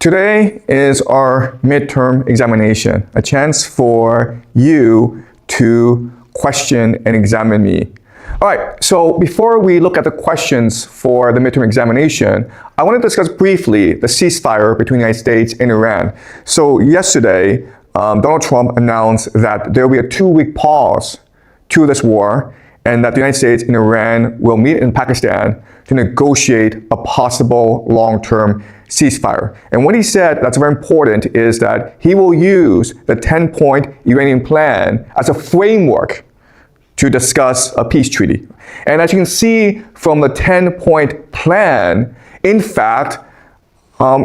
Today is our midterm examination, a chance for you to question and examine me. All right, so before we look at the questions for the midterm examination, I want to discuss briefly the ceasefire between the United States and Iran. So yesterday, Donald Trump announced that there will be a 2-week pause to this war and that the United States and Iran will meet in Pakistan to negotiate a possible long-term ceasefire. And what he said that's very important is that he will use the 10-point Iranian plan as a framework to discuss a peace treaty. And as you can see from the 10-point plan, in fact,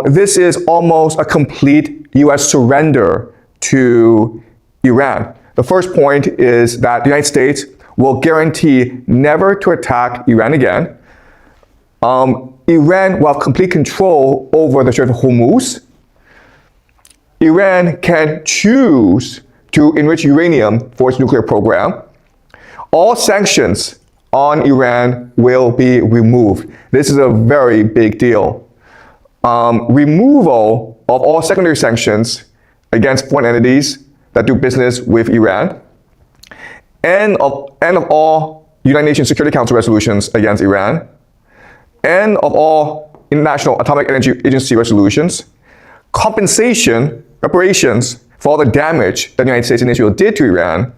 this is almost a complete US surrender to Iran. The first point is that the United States will guarantee never to attack Iran again. Iran will have complete control over the Strait of Hormuz. Iran can choose to enrich uranium for its nuclear program. All sanctions on Iran will be removed. This is a very big deal. Removal of all secondary sanctions against foreign entities that do business with Iran. End of all United Nations Security Council resolutions against Iran. End of all International Atomic Energy Agency resolutions. Compensation, reparations for all the damage that the United States and Israel did to Iran.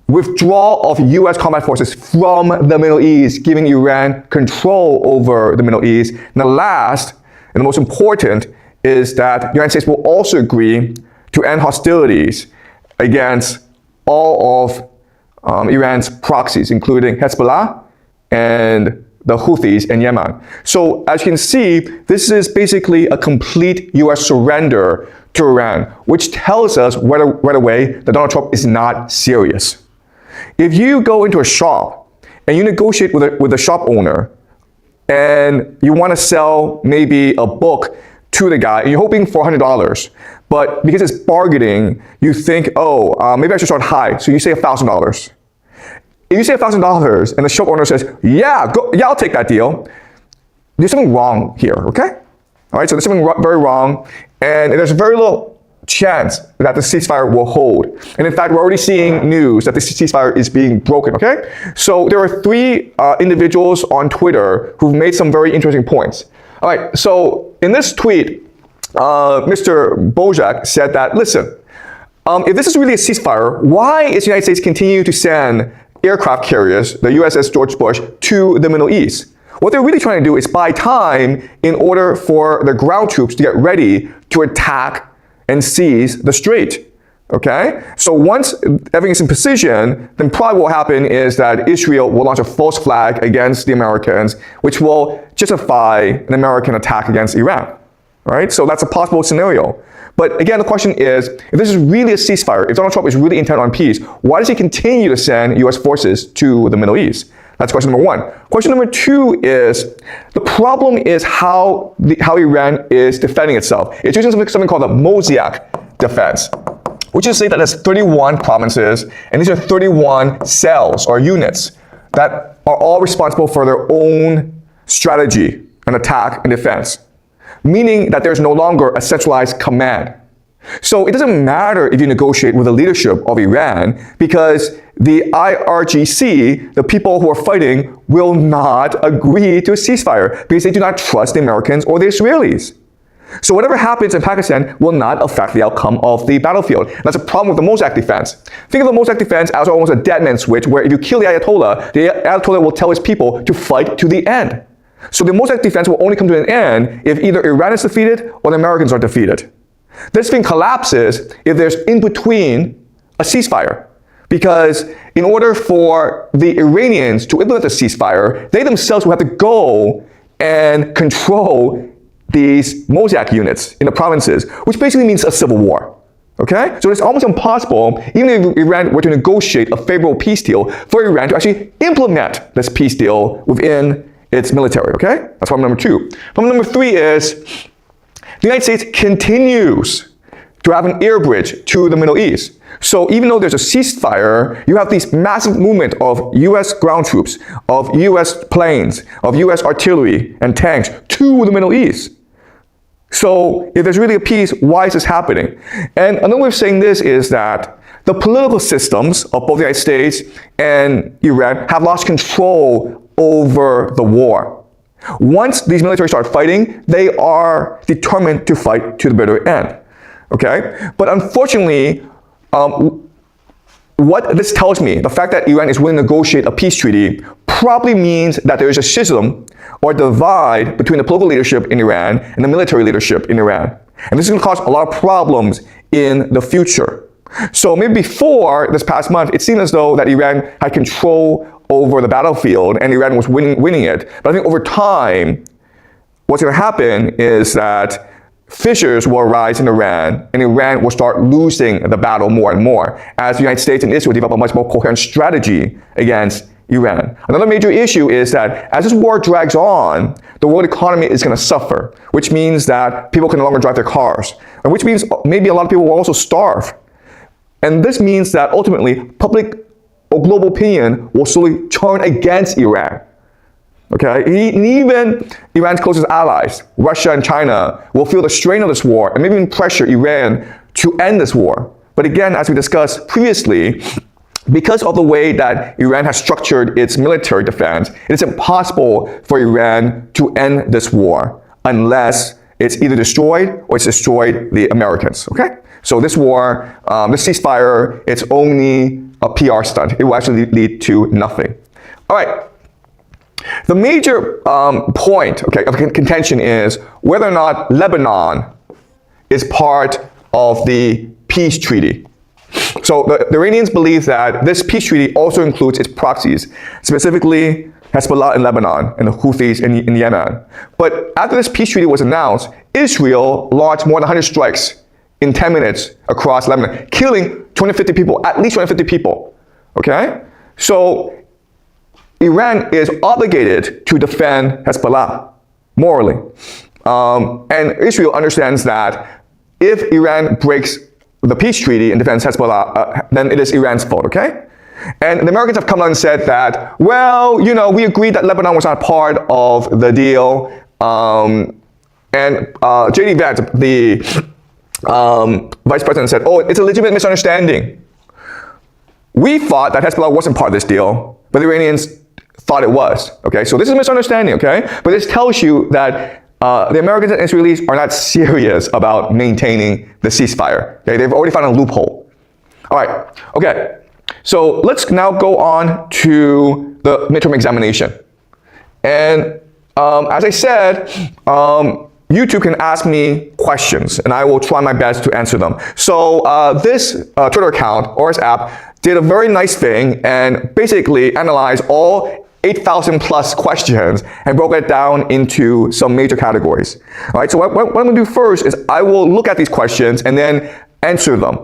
Withdrawal of US combat forces from the Middle East, giving Iran control over the Middle East. And the last, and the most important, is that the United States will also agree to end hostilities against all of Iran's proxies, including Hezbollah and the Houthis in Yemen. So as you can see, this is basically a complete US surrender to Iran, which tells us right away that Donald Trump is not serious. If you go into a shop and you negotiate with a shop owner and you want to sell maybe a book to the guy and you're hoping for $100, but because it's bargaining, you think, maybe I should start high, so you say $1,000. If you say $1,000 and the shop owner says, yeah, I'll take that deal, there's something wrong here, okay? All right, so there's something very wrong, and there's very little chance that the ceasefire will hold. And in fact, we're already seeing news that the ceasefire is being broken, okay? So there are 3 individuals on Twitter who've made some very interesting points. All right, so in this tweet, Mr. Bojak said that, listen, if this is really a ceasefire, why is the United States continuing to send aircraft carriers, the USS George Bush, to the Middle East? What they're really trying to do is buy time in order for the ground troops to get ready to attack and seize the strait, okay? So once everything is in position, then probably what will happen is that Israel will launch a false flag against the Americans, which will justify an American attack against Iran, right? So that's a possible scenario. But again, the question is, if this is really a ceasefire, if Donald Trump is really intent on peace, why does he continue to send US forces to the Middle East? That's question number 1. Question number 2 is, the problem is how Iran is defending itself. It's using something called the Mosaic Defense, which is say that there's 31 provinces, and these are 31 cells or units that are all responsible for their own strategy and attack and defense, meaning that there's no longer a centralized command. So it doesn't matter if you negotiate with the leadership of Iran, because the IRGC, the people who are fighting, will not agree to a ceasefire because they do not trust the Americans or the Israelis. So whatever happens in Pakistan will not affect the outcome of the battlefield. And that's a problem with the Mosaic Defense. Think of the Mosaic Defense as almost a dead man switch, where if you kill the Ayatollah will tell his people to fight to the end. So the Mosaic Defense will only come to an end if either Iran is defeated or the Americans are defeated. This thing collapses if there's in between a ceasefire. Because in order for the Iranians to implement the ceasefire, they themselves will have to go and control these Mosaic units in the provinces, which basically means a civil war. Okay? So it's almost impossible, even if Iran were to negotiate a favorable peace deal, for Iran to actually implement this peace deal within its military. Okay? That's problem number 2. Problem number 3 is the United States continues to have an air bridge to the Middle East. So even though there's a ceasefire, you have these massive movement of US ground troops, of US planes, of US artillery and tanks to the Middle East. So So if there's really a peace, why is this happening? And another way of saying this is that the political systems of both the United States and Iran have lost control over the war. Once these militaries start fighting, they are determined to fight to the bitter end. Okay? But unfortunately, what this tells me, the fact that Iran is willing to negotiate a peace treaty, probably means that there is a schism or divide between the political leadership in Iran and the military leadership in Iran. And this is going to cause a lot of problems in the future. So maybe before this past month, it seemed as though that Iran had control over the battlefield and Iran was winning it. But I think over time, what's going to happen is that fissures will arise in Iran, and Iran will start losing the battle more and more as the United States and Israel develop a much more coherent strategy against Iran. Another major issue is that as this war drags on, the world economy is going to suffer, which means that people can no longer drive their cars, and which means maybe a lot of people will also starve. And this means that ultimately public or global opinion will slowly turn against Iran. Okay, and even Iran's closest allies, Russia and China, will feel the strain of this war and maybe even pressure Iran to end this war. But again, as we discussed previously, because of the way that Iran has structured its military defense, it is impossible for Iran to end this war unless it's either destroyed or it's destroyed the Americans. Okay, so this war, this ceasefire, it's only a PR stunt. It will actually lead to nothing. All right. The major point, okay, of contention is whether or not Lebanon is part of the peace treaty. So the Iranians believe that this peace treaty also includes its proxies, specifically Hezbollah in Lebanon and the Houthis in Yemen. But after this peace treaty was announced, Israel launched more than 100 strikes in 10 minutes across Lebanon, killing 250 people, at least 250 people, okay? So Iran is obligated to defend Hezbollah morally. And Israel understands that if Iran breaks the peace treaty and defends Hezbollah, then it is Iran's fault, okay? And the Americans have come out and said that, well, you know, we agreed that Lebanon was not part of the deal. J.D. Vance, the vice president, said, oh, it's a legitimate misunderstanding. We thought that Hezbollah wasn't part of this deal, but the Iranians thought it was, okay? So this is a misunderstanding, okay? But this tells you that the Americans and Israelis are not serious about maintaining the ceasefire, okay? They've already found a loophole. All right, okay. So let's now go on to the midterm examination. And as I said, you two can ask me questions, and I will try my best to answer them. So this Twitter account, or this app, did a very nice thing and basically analyzed all 8,000 plus questions and broke it down into some major categories. All right, so what I'm going to do first is I will look at these questions and then answer them.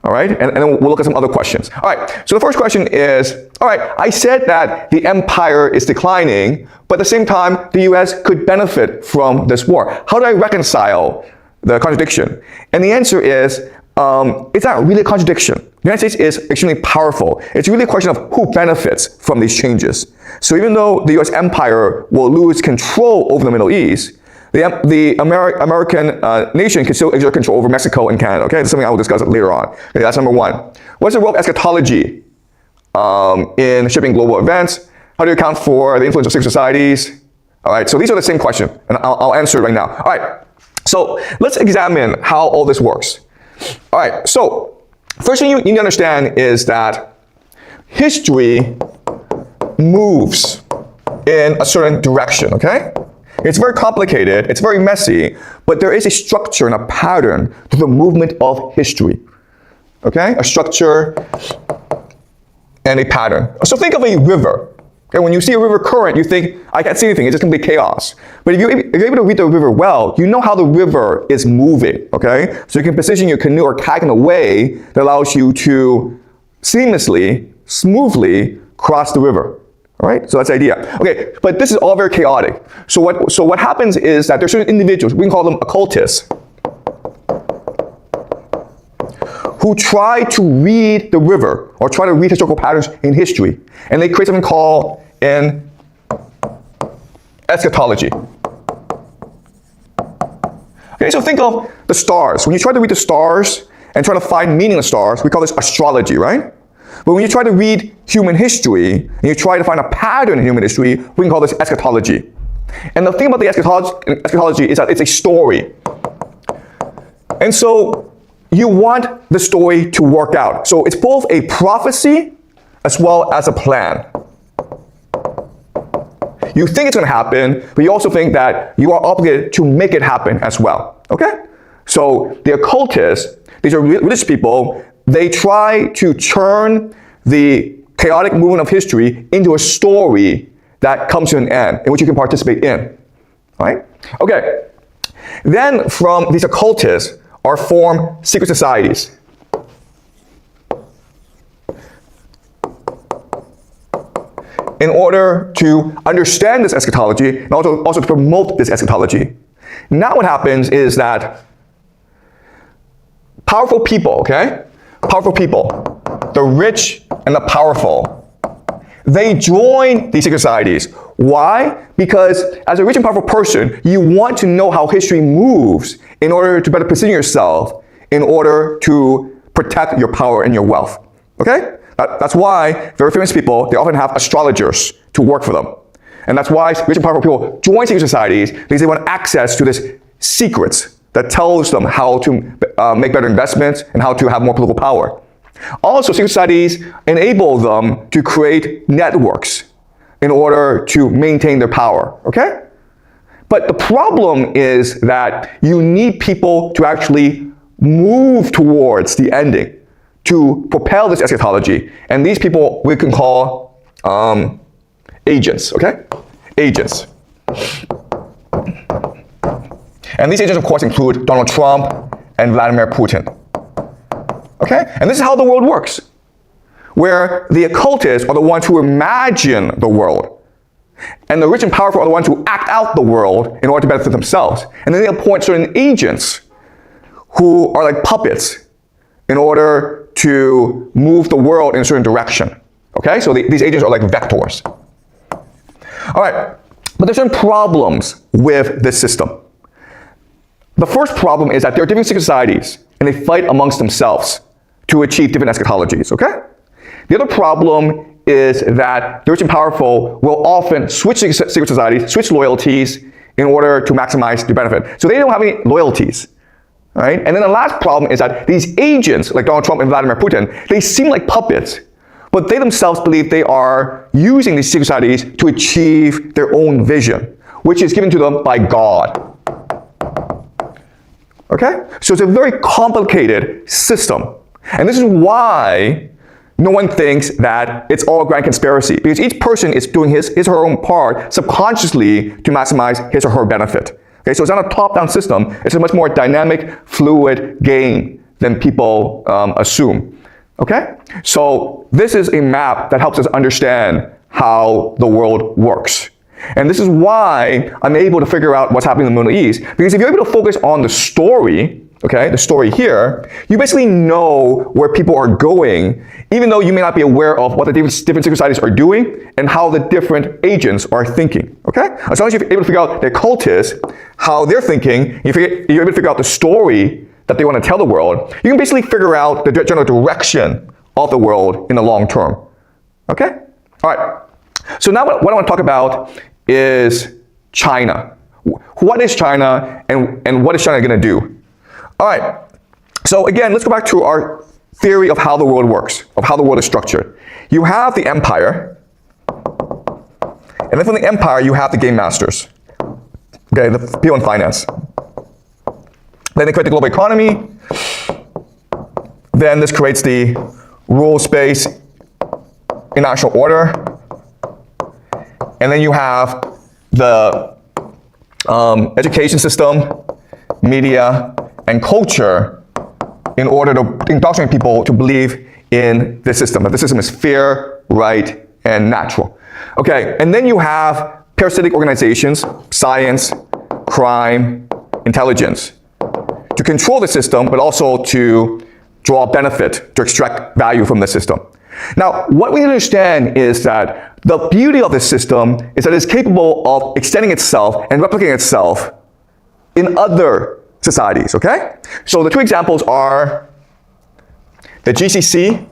All right, and then we'll look at some other questions. All right, so the first question is, all right, I said that the empire is declining, but at the same time, the US could benefit from this war. How do I reconcile the contradiction? And the answer is, it's not really a contradiction. The United States is extremely powerful. It's really a question of who benefits from these changes. So even though the US empire will lose control over the Middle East, the American nation can still exert control over Mexico and Canada, okay? That's something I will discuss later on. Okay, that's number one. What's the role of eschatology in shaping global events? How do you account for the influence of secret societies? All right, so these are the same questions, and I'll answer it right now. All right, so let's examine how all this works. All right, so first thing you need to understand is that history moves in a certain direction, okay? It's very complicated, it's very messy, but there is a structure and a pattern to the movement of history, okay? A structure and a pattern. So think of a river. Okay, when you see a river current, you think, I can't see anything, it's just complete chaos. But if you're able to read the river well, you know how the river is moving, okay? So you can position your canoe or kayak in a way that allows you to seamlessly, smoothly cross the river. All right, so that's the idea. Okay, but this is all very chaotic. So what happens is that there's certain individuals, we can call them occultists, who try to read the river or try to read historical patterns in history. And they create something called an eschatology. Okay, Okay, so think of the stars. When you try to read the stars and try to find meaning in the stars, we call this astrology, right? But when you try to read human history and you try to find a pattern in human history, we can call this eschatology. And the thing about the eschatology is that it's a story. And so you want the story to work out. So it's both a prophecy as well as a plan. You think it's going to happen, but you also think that you are obligated to make it happen as well. Okay? So the occultists, these are religious people, they try to turn the chaotic movement of history into a story that comes to an end, in which you can participate in. Right? Okay. Then from these occultists are formed secret societies. In order to understand this eschatology and also to promote this eschatology. Now what happens is that powerful people, okay? Powerful people, the rich and the powerful, they join these secret societies. Why? Because as a rich and powerful person, you want to know how history moves in order to better position yourself in order to protect your power and your wealth. Okay? That's why very famous people, they often have astrologers to work for them. And that's why rich and powerful people join secret societies, because they want access to this secrets that tells them how to make better investments and how to have more political power. Also, secret societies enable them to create networks in order to maintain their power, okay? But the problem is that you need people to actually move towards the ending to propel this eschatology. And these people we can call agents, okay? Agents. And these agents, of course, include Donald Trump and Vladimir Putin. Okay? And this is how the world works, where the occultists are the ones who imagine the world, and the rich and powerful are the ones who act out the world in order to benefit themselves. And then they appoint certain agents who are like puppets in order to move the world in a certain direction. Okay? So these agents are like vectors. All right. But there's certain problems with this system. The first problem is that there are different secret societies, and they fight amongst themselves to achieve different eschatologies, okay? The other problem is that the rich and powerful will often switch secret societies, switch loyalties in order to maximize their benefit. So they don't have any loyalties, right? And then the last problem is that these agents, like Donald Trump and Vladimir Putin, they seem like puppets, but they themselves believe they are using these secret societies to achieve their own vision, which is given to them by God. Okay? So it's a very complicated system. And this is why no one thinks that it's all a grand conspiracy, because each person is doing his or her own part subconsciously to maximize his or her benefit. Okay? So it's not a top-down system. It's a much more dynamic, fluid game than people assume. Okay? So this is a map that helps us understand how the world works. And this is why I'm able to figure out what's happening in the Middle East. Because if you're able to focus on the story, okay, the story here, you basically know where people are going, even though you may not be aware of what the different secret societies are doing and how the different agents are thinking, okay? As long as you're able to figure out the occultists, how they're thinking, you're able to figure out the story that they want to tell the world, you can basically figure out the general direction of the world in the long term, okay? All right, so now what I want to talk about is China. What is China and what is China going to do? All right, so again, let's go back to our theory of how the world works, of how the world is structured. You have the empire, and then from the empire, you have the game masters, okay, the people in finance. Then they create the global economy. Then this creates the rule space, international order. And then you have the education system, media, and culture in order to indoctrinate people to believe in this system, that this system is fair, right, and natural. Okay, and then you have parasitic organizations, science, crime, intelligence, to control the system, but also to draw benefit, to extract value from the system. Now, what we understand is that the beauty of this system is that it's capable of extending itself and replicating itself in other societies, okay? So the two examples are the GCC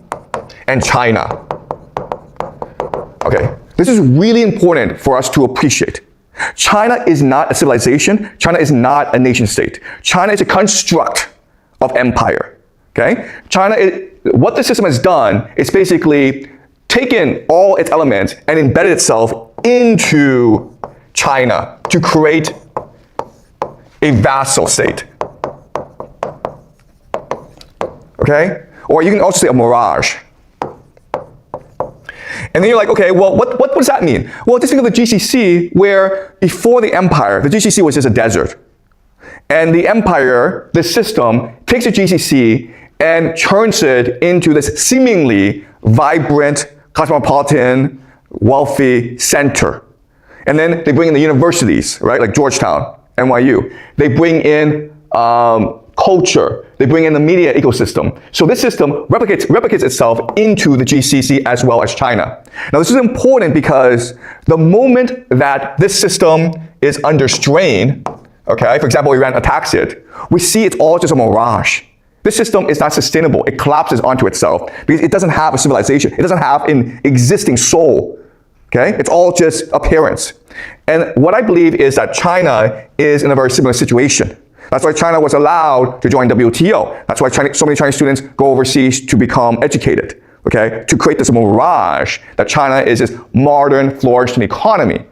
and China. Okay, this is really important for us to appreciate. China is not a civilization. China is not a nation state. China is a construct of empire, okay? What the system has done is basically taken all its elements and embedded itself into China to create a vassal state, okay? Or you can also say a mirage. And then you're like, okay, well, what does that mean? Well, just think of the GCC, where before the empire, the GCC was just a desert. And the empire, the system, takes the GCC and turns it into this seemingly vibrant, cosmopolitan, wealthy center. And then they bring in the universities, right, like Georgetown, NYU. They bring in culture. They bring in the media ecosystem. So this system replicates itself into the GCC as well as China. Now this is important because the moment that this system is under strain, okay, for example, Iran attacks it, we see it's all just a mirage. This system is not sustainable. It collapses onto itself because it doesn't have a civilization. It doesn't have an existing soul. Okay? It's all just appearance. And what I believe is that China is in a very similar situation. That's why China was allowed to join WTO. That's why so many Chinese students go overseas to become educated, okay? To create this mirage that China is this modern, flourishing economy.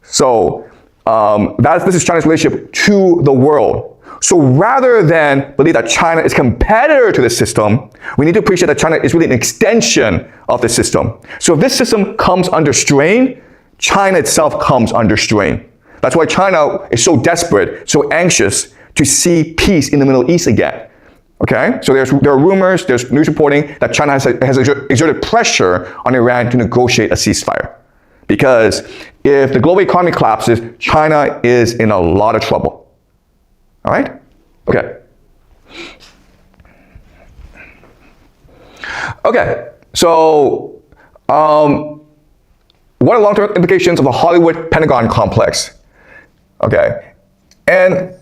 So this is China's relationship to the world. So rather than believe that China is a competitor to the system, we need to appreciate that China is really an extension of the system. So if this system comes under strain, China itself comes under strain. That's why China is so desperate, so anxious to see peace in the Middle East again. Okay? So there are rumors, there's news reporting that China has exerted pressure on Iran to negotiate a ceasefire. Because if the global economy collapses, China is in a lot of trouble. All right? Okay. Okay, so what are long-term implications of the Hollywood-Pentagon complex? Okay, and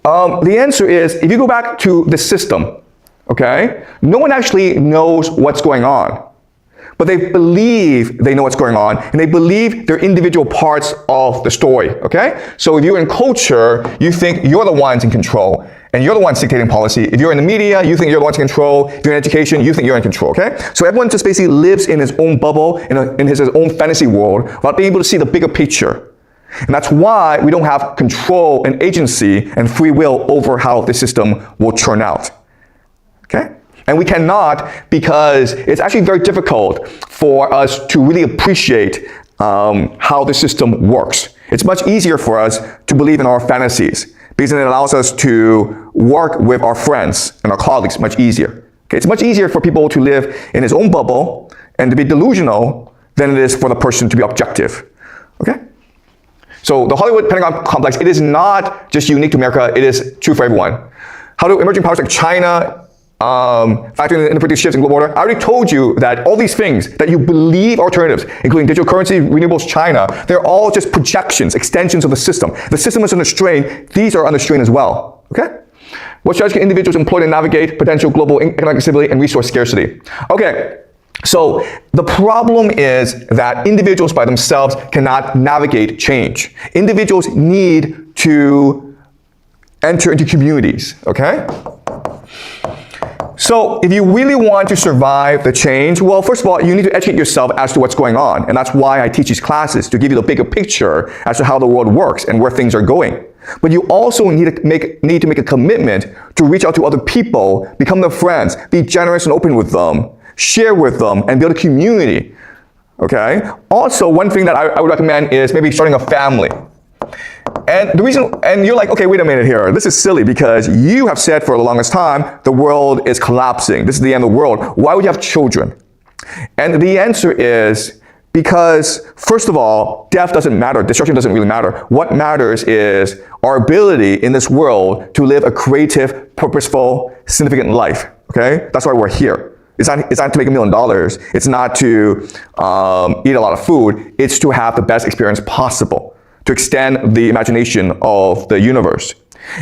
the answer is, if you go back to the system, okay, no one actually knows what's going on, but they believe they know what's going on, and they believe they're individual parts of the story, okay? So if you're in culture, you think you're the ones in control, and you're the ones dictating policy. If you're in the media, you think you're the ones in control. If you're in education, you think you're in control, okay? So everyone just basically lives in his own bubble, in his own fantasy world, without being able to see the bigger picture. And that's why we don't have control and agency and free will over how the system will turn out, okay? And we cannot, because it's actually very difficult for us to really appreciate how the system works. It's much easier for us to believe in our fantasies, because it allows us to work with our friends and our colleagues much easier. Okay? It's much easier for people to live in his own bubble and to be delusional than it is for the person to be objective. Okay? So the Hollywood-Pentagon complex, it is not just unique to America, it is true for everyone. How do emerging powers like China factoring in the predictive shifts in global order? I already told you that all these things that you believe are alternatives, including digital currency, renewables, China, they're all just projections, extensions of the system. The system is under strain. These are under strain as well. Okay? What strategies can individuals employ to navigate potential global economic instability and resource scarcity? Okay. So the problem is that individuals by themselves cannot navigate change. Individuals need to enter into communities, okay? So if you really want to survive the change, well, first of all, you need to educate yourself as to what's going on. And that's why I teach these classes, to give you the bigger picture as to how the world works and where things are going. But you also need to make a commitment to reach out to other people, become their friends, be generous and open with them, share with them, and build a community, okay? Also, one thing that I would recommend is maybe starting a family. And the reason, and you're like, okay, wait a minute here. This is silly because you have said for the longest time, the world is collapsing. This is the end of the world. Why would you have children? And the answer is because, first of all, death doesn't matter. Destruction doesn't really matter. What matters is our ability in this world to live a creative, purposeful, significant life, okay? That's why we're here. It's not to make $1 million. It's not to eat a lot of food. It's to have the best experience possible, to extend the imagination of the universe.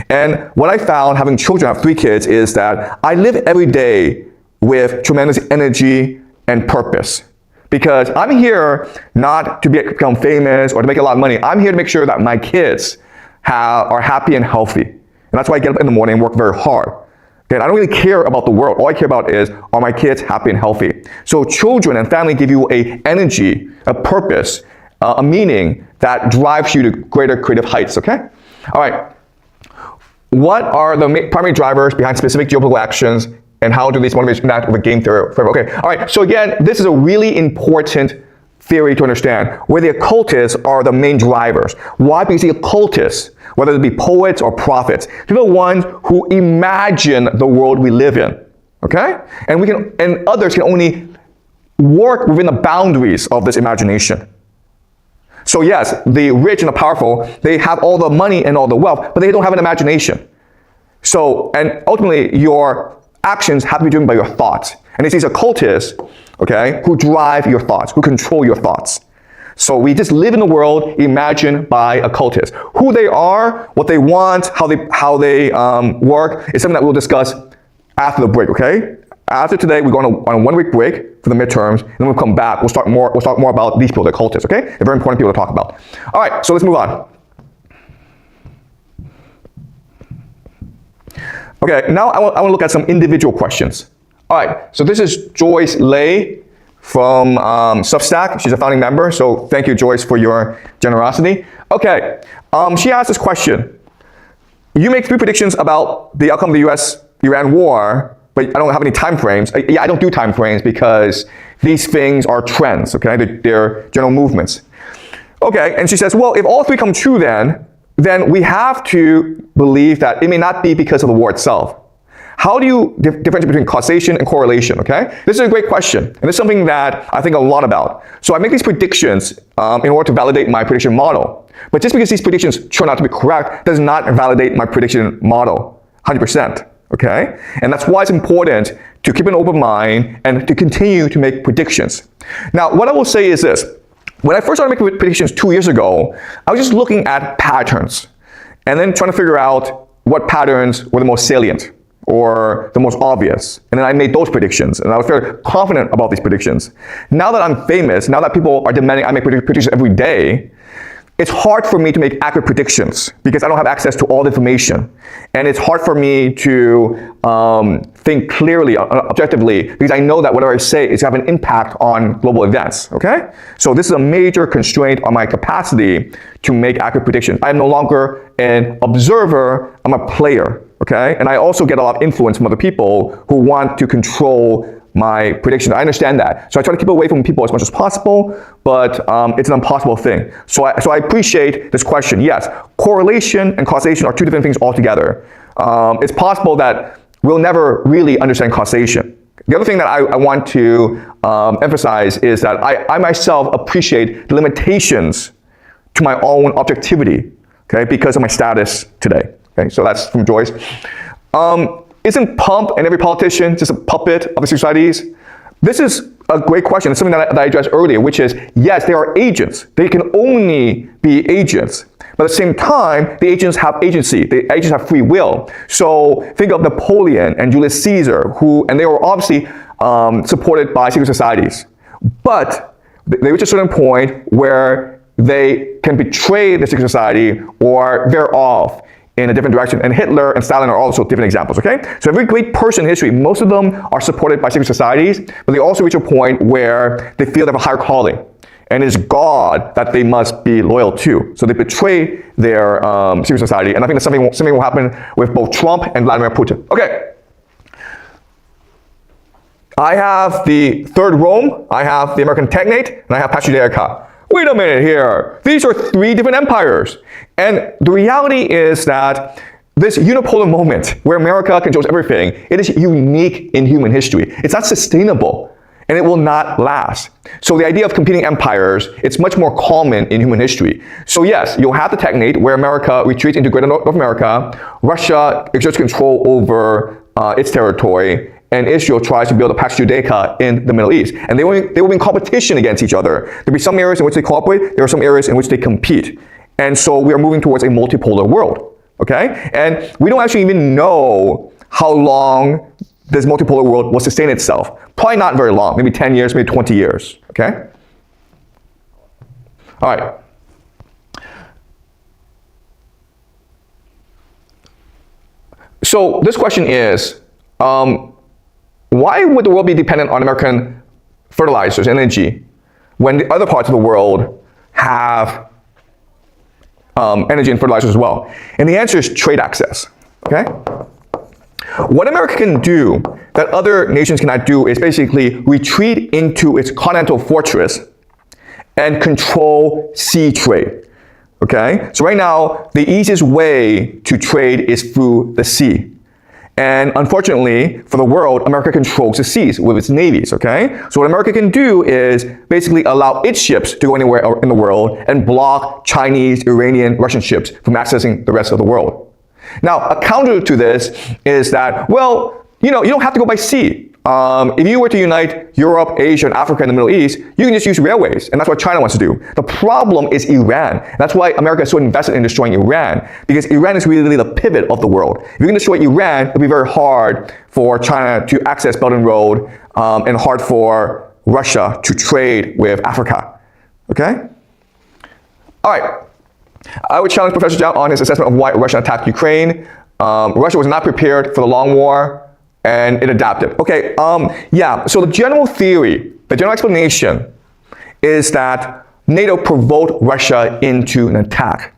And what I found, having children, I have 3 kids, is that I live every day with tremendous energy and purpose. Because I'm here not to become famous or to make a lot of money. I'm here to make sure that my kids are happy and healthy. And that's why I get up in the morning and work very hard. Okay, I don't really care about the world. All I care about is, are my kids happy and healthy? So children and family give you an energy, a purpose, a meaning that drives you to greater creative heights, okay? All right. What are the primary drivers behind specific geopolitical actions, and how do these motivations interact with a game theory? Okay, all right, so again, this is a really important theory to understand, where the occultists are the main drivers. Why? Because the occultists, whether it be poets or prophets, they're the ones who imagine the world we live in, okay? And others can only work within the boundaries of this imagination. So yes, the rich and the powerful, they have all the money and all the wealth, but they don't have an imagination. So, and ultimately, your actions have to be driven by your thoughts. And it's these occultists, okay, who drive your thoughts, who control your thoughts. So we just live in a world imagined by occultists. Who they are, what they want, how they work is something that we'll discuss after the break, okay? After today, we're going on a 1-week break for the midterms, and then we'll come back. We'll talk more about these people, the occultists, okay? They're very important people to talk about. All right, so let's move on. Okay, now I want to look at some individual questions. All right, so this is Joyce Lay from Substack. She's a founding member, so thank you, Joyce, for your generosity. Okay, she asked this question. You make 3 predictions about the outcome of the US-Iran war, but I don't have any time frames. I don't do time frames because these things are trends, okay? They're general movements. Okay, and she says, well, if all 3 come true then we have to believe that it may not be because of the war itself. How do you differentiate between causation and correlation, okay? This is a great question, and it's something that I think a lot about. So I make these predictions in order to validate my prediction model. But just because these predictions turn out to be correct does not validate my prediction model 100%, okay? And that's why it's important to keep an open mind and to continue to make predictions. Now, what I will say is this. When I first started making predictions 2 years ago, I was just looking at patterns and then trying to figure out what patterns were the most salient or the most obvious. And then I made those predictions, and I was very confident about these predictions. Now that I'm famous, now that people are demanding I make predictions every day, it's hard for me to make accurate predictions because I don't have access to all the information. And it's hard for me to think clearly, objectively, because I know that whatever I say is going to have an impact on global events, okay? So this is a major constraint on my capacity to make accurate predictions. I am no longer an observer, I'm a player, okay? And I also get a lot of influence from other people who want to control my prediction. I understand that. So I try to keep away from people as much as possible, but it's an impossible thing. So I appreciate this question. Yes, correlation and causation are 2 different things altogether. It's possible that we'll never really understand causation. The other thing that I want to emphasize is that I myself appreciate the limitations to my own objectivity, okay, because of my status today. Okay, so that's from Joyce. Isn't Pump and every politician just a puppet of the societies? This is a great question. It's something that I addressed earlier, which is, yes, they are agents. They can only be agents. But at the same time, the agents have agency. The agents have free will. So think of Napoleon and Julius Caesar, and they were obviously supported by secret societies. But they reach a certain point where they can betray the secret society or veer off in a different direction. And Hitler and Stalin are also different examples, okay? So every great person in history, most of them are supported by secret societies, but they also reach a point where they feel they have a higher calling. And it's God that they must be loyal to. So they betray their secret society. And I think that something will happen with both Trump and Vladimir Putin. Okay. I have the Third Rome, I have the American Technate, and I have Pax Judica. Wait a minute here. These are 3 different empires. And the reality is that this unipolar moment where America controls everything, it is unique in human history. It's not sustainable, and it will not last. So the idea of competing empires, it's much more common in human history. So yes, you'll have the Technate where America retreats into Greater North America, Russia exerts control over its territory, and Israel tries to build a Pax Judica in the Middle East. And they will be in competition against each other. There'll be some areas in which they cooperate, there are some areas in which they compete. And so we are moving towards a multipolar world. okay? And we don't actually even know how long this multipolar world will sustain itself. Probably not very long, maybe 10 years, maybe 20 years, okay? All right. So this question is, why would the world be dependent on American fertilizers and energy when the other parts of the world have energy and fertilizers as well? And the answer is trade access, okay? What America can do that other nations cannot do is basically retreat into its continental fortress and control sea trade, okay? So right now, the easiest way to trade is through the sea. And unfortunately, for the world, America controls the seas with its navies, okay? So what America can do is basically allow its ships to go anywhere in the world and block Chinese, Iranian, Russian ships from accessing the rest of the world. Now, a counter to this is that, well, you don't have to go by sea. If you were to unite Europe, Asia, and Africa and the Middle East, you can just use railways, and that's what China wants to do. The problem is Iran. That's why America is so invested in destroying Iran, because Iran is really the pivot of the world. If you can destroy Iran, it'll be very hard for China to access Belt and Road, and hard for Russia to trade with Africa, okay? All right. I would challenge Professor Zhao on his assessment of why Russia attacked Ukraine. Russia was not prepared for the long war, and it adapted. Okay, yeah, so the general theory, the general explanation is that NATO provoked Russia into an attack.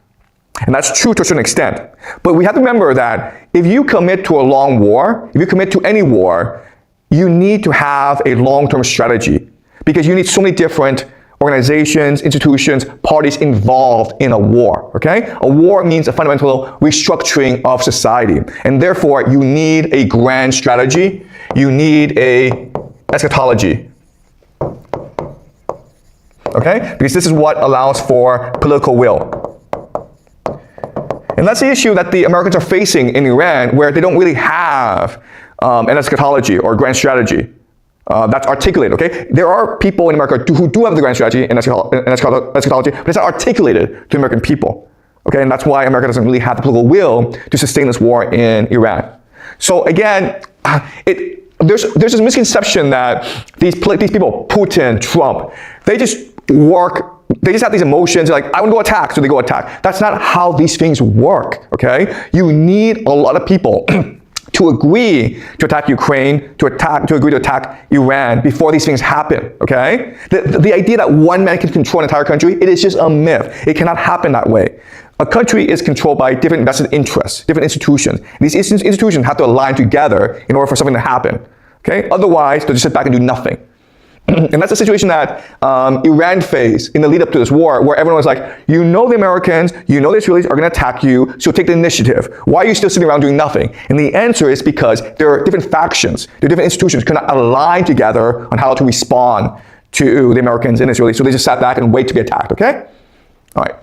And that's true to a certain extent. But we have to remember that if you commit to a long war, if you commit to any war, you need to have a long-term strategy, because you need so many different organizations, institutions, parties involved in a war, okay? A war means a fundamental restructuring of society, and therefore you need a grand strategy, you need a eschatology, okay? Because this is what allows for political will. And that's the issue that the Americans are facing in Iran, where they don't really have an eschatology or grand strategy. That's articulated, okay? There are people in America who do have the grand strategy and eschatology, but it's not articulated to the American people, okay? And that's why America doesn't really have the political will to sustain this war in Iran. So again, there's this misconception that these people, Putin, Trump, they just have these emotions, like, I want to go attack, so they go attack. That's not how these things work, okay? You need a lot of people to agree to attack Ukraine, to agree to attack Iran before these things happen, okay? The idea that one man can control an entire country, it is just a myth. It cannot happen that way. A country is controlled by different vested interests, different institutions. These institutions have to align together in order for something to happen, okay? Otherwise, they'll just sit back and do nothing. And that's the situation that Iran faced in the lead up to this war, where everyone was like, the Americans, the Israelis are going to attack you, so take the initiative. Why are you still sitting around doing nothing? And the answer is because there are different factions, there are different institutions cannot align together on how to respond to the Americans and Israelis, so they just sat back and wait to get attacked, okay? All right.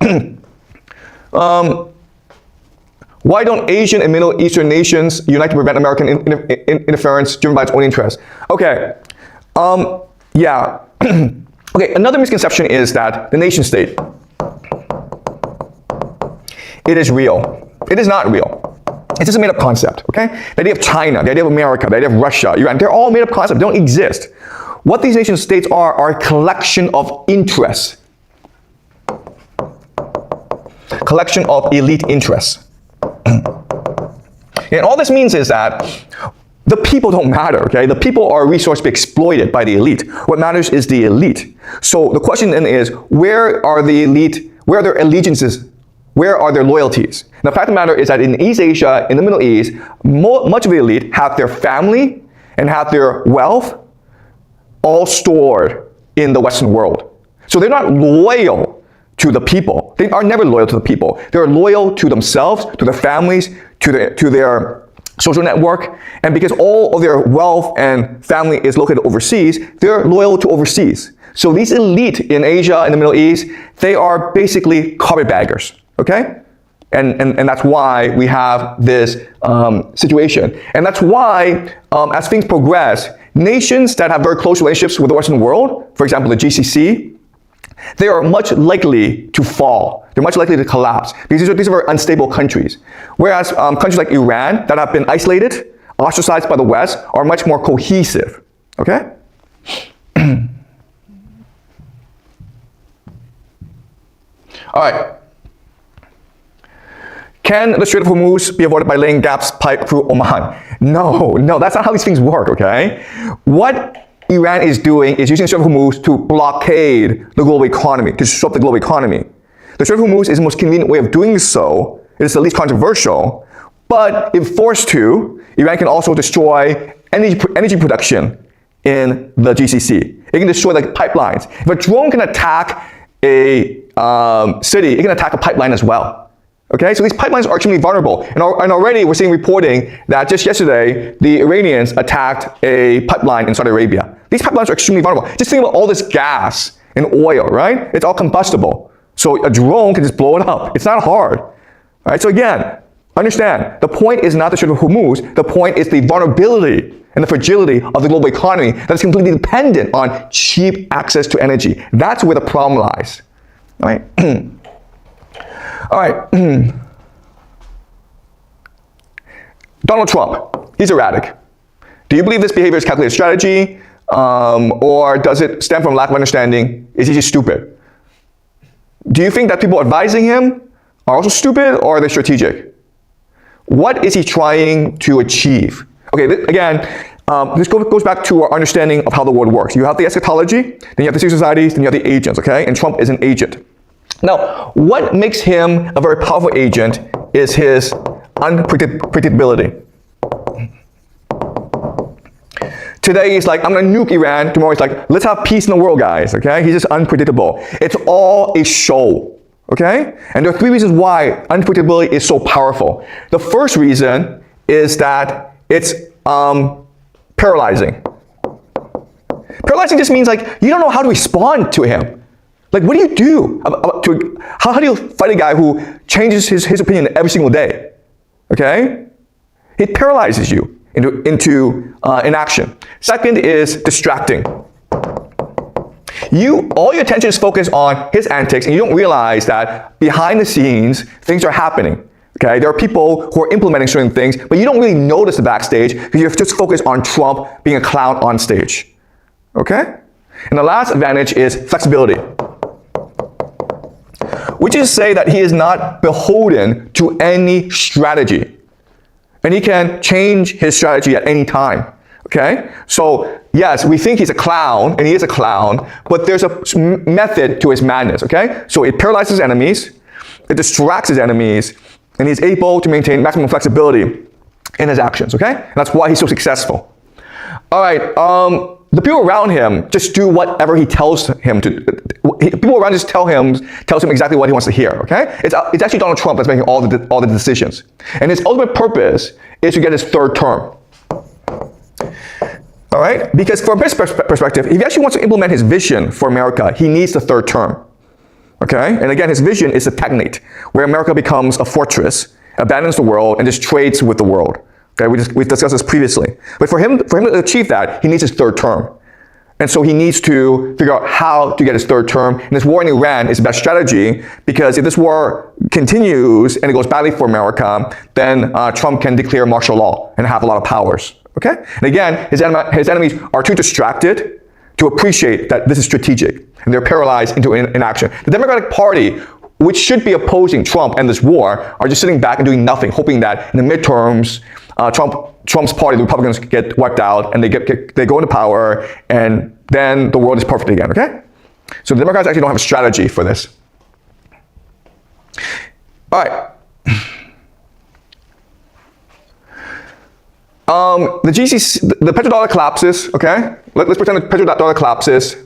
Why don't Asian and Middle Eastern nations unite to prevent American interference driven by its own interests? Okay. Yeah. Okay, another misconception is that the nation state, it is real. It is not real. It's just a made-up concept, okay? The idea of China, the idea of America, the idea of Russia, Iran, they're all made-up concepts. They don't exist. What these nation states are a collection of interests. Collection of elite interests. And all this means is that the people don't matter, okay? The people are a resource to be exploited by the elite. What matters is the elite. So the question then is, where are the elite, where are their allegiances? Where are their loyalties? And the fact of the matter is that in East Asia, in the Middle East, much of the elite have their family and have their wealth all stored in the Western world. So they're not loyal to the people. They are never loyal to the people. They're loyal to themselves, to their families, to their social network, and because all of their wealth and family is located overseas, they're loyal to overseas. So these elite in Asia and the Middle East, they are basically carpetbaggers, okay? And that's why we have this situation. And that's why, as things progress, nations that have very close relationships with the Western world, for example, the GCC, they are much likely to fall. They're much likely to collapse because these are very unstable countries. Whereas countries like Iran that have been isolated, ostracized by the West, are much more cohesive. Okay? All right. Can the Strait of Hormuz be avoided by laying gaps pipe through Oman? No, that's not how these things work, okay? What Iran is doing is using the Strait of Hormuz to blockade the global economy, to disrupt the global economy. The Strait of Hormuz is the most convenient way of doing so. It is the least controversial, but if forced to, Iran can also destroy energy production in the GCC. It can destroy like pipelines. If a drone can attack a city, it can attack a pipeline as well. Okay, so these pipelines are extremely vulnerable. And already we're seeing reporting that just yesterday, the Iranians attacked a pipeline in Saudi Arabia. These pipelines are extremely vulnerable. Just think about all this gas and oil, right? It's all combustible. So a drone can just blow it up. It's not hard. All right, so again, understand, the point is not the Strait of Hormuz. The point is the vulnerability and the fragility of the global economy that is completely dependent on cheap access to energy. That's where the problem lies. All right. All right. Donald Trump, he's erratic. Do you believe this behavior is calculated strategy, or does it stem from lack of understanding? Is he just stupid? Do you think that people advising him are also stupid, or are they strategic? What is he trying to achieve? Okay, again, this goes back to our understanding of how the world works. You have the eschatology, then you have the secret societies, then you have the agents, okay? And Trump is an agent. Now, what makes him a very powerful agent is his unpredictability. Today he's like, I'm gonna nuke Iran. Tomorrow he's like, let's have peace in the world, guys, okay? He's just unpredictable. It's all a show, okay? And there are three reasons why unpredictability is so powerful. The first reason is that it's paralyzing. Paralyzing just means like, you don't know how to respond to him. Like, what do you do? How do you fight a guy who changes his opinion every single day? Okay? It paralyzes you into inaction. Second is distracting. All your attention is focused on his antics, and you don't realize that behind the scenes, things are happening. Okay? There are people who are implementing certain things, but you don't really notice the backstage because you're just focused on Trump being a clown on stage. Okay? And the last advantage is flexibility, which is to say that he is not beholden to any strategy. And he can change his strategy at any time, okay? So yes, we think he's a clown, and he is a clown, but there's a method to his madness, okay? So it paralyzes enemies, it distracts his enemies, and he's able to maintain maximum flexibility in his actions, okay? And that's why he's so successful. All right, the people around him just do whatever he tells him to. People around just tells him exactly what he wants to hear, okay? It's actually Donald Trump that's making all the decisions. And his ultimate purpose is to get his third term. All right? Because from his perspective, if he actually wants to implement his vision for America, he needs the third term. Okay? And again, his vision is a technate, where America becomes a fortress, abandons the world, and just trades with the world. Okay, we discussed this previously. But for him to achieve that, he needs his third term. And so he needs to figure out how to get his third term. And this war in Iran is the best strategy, because if this war continues and it goes badly for America, then Trump can declare martial law and have a lot of powers. Okay? And again, his enemies are too distracted to appreciate that this is strategic, and they're paralyzed into inaction. The Democratic Party, which should be opposing Trump and this war, are just sitting back and doing nothing, hoping that in the midterms, Trump's party, the Republicans, get wiped out, and they go into power, and then the world is perfect again, okay? So the Democrats actually don't have a strategy for this. All right. The petrodollar collapses, okay? Let's pretend the petrodollar collapses.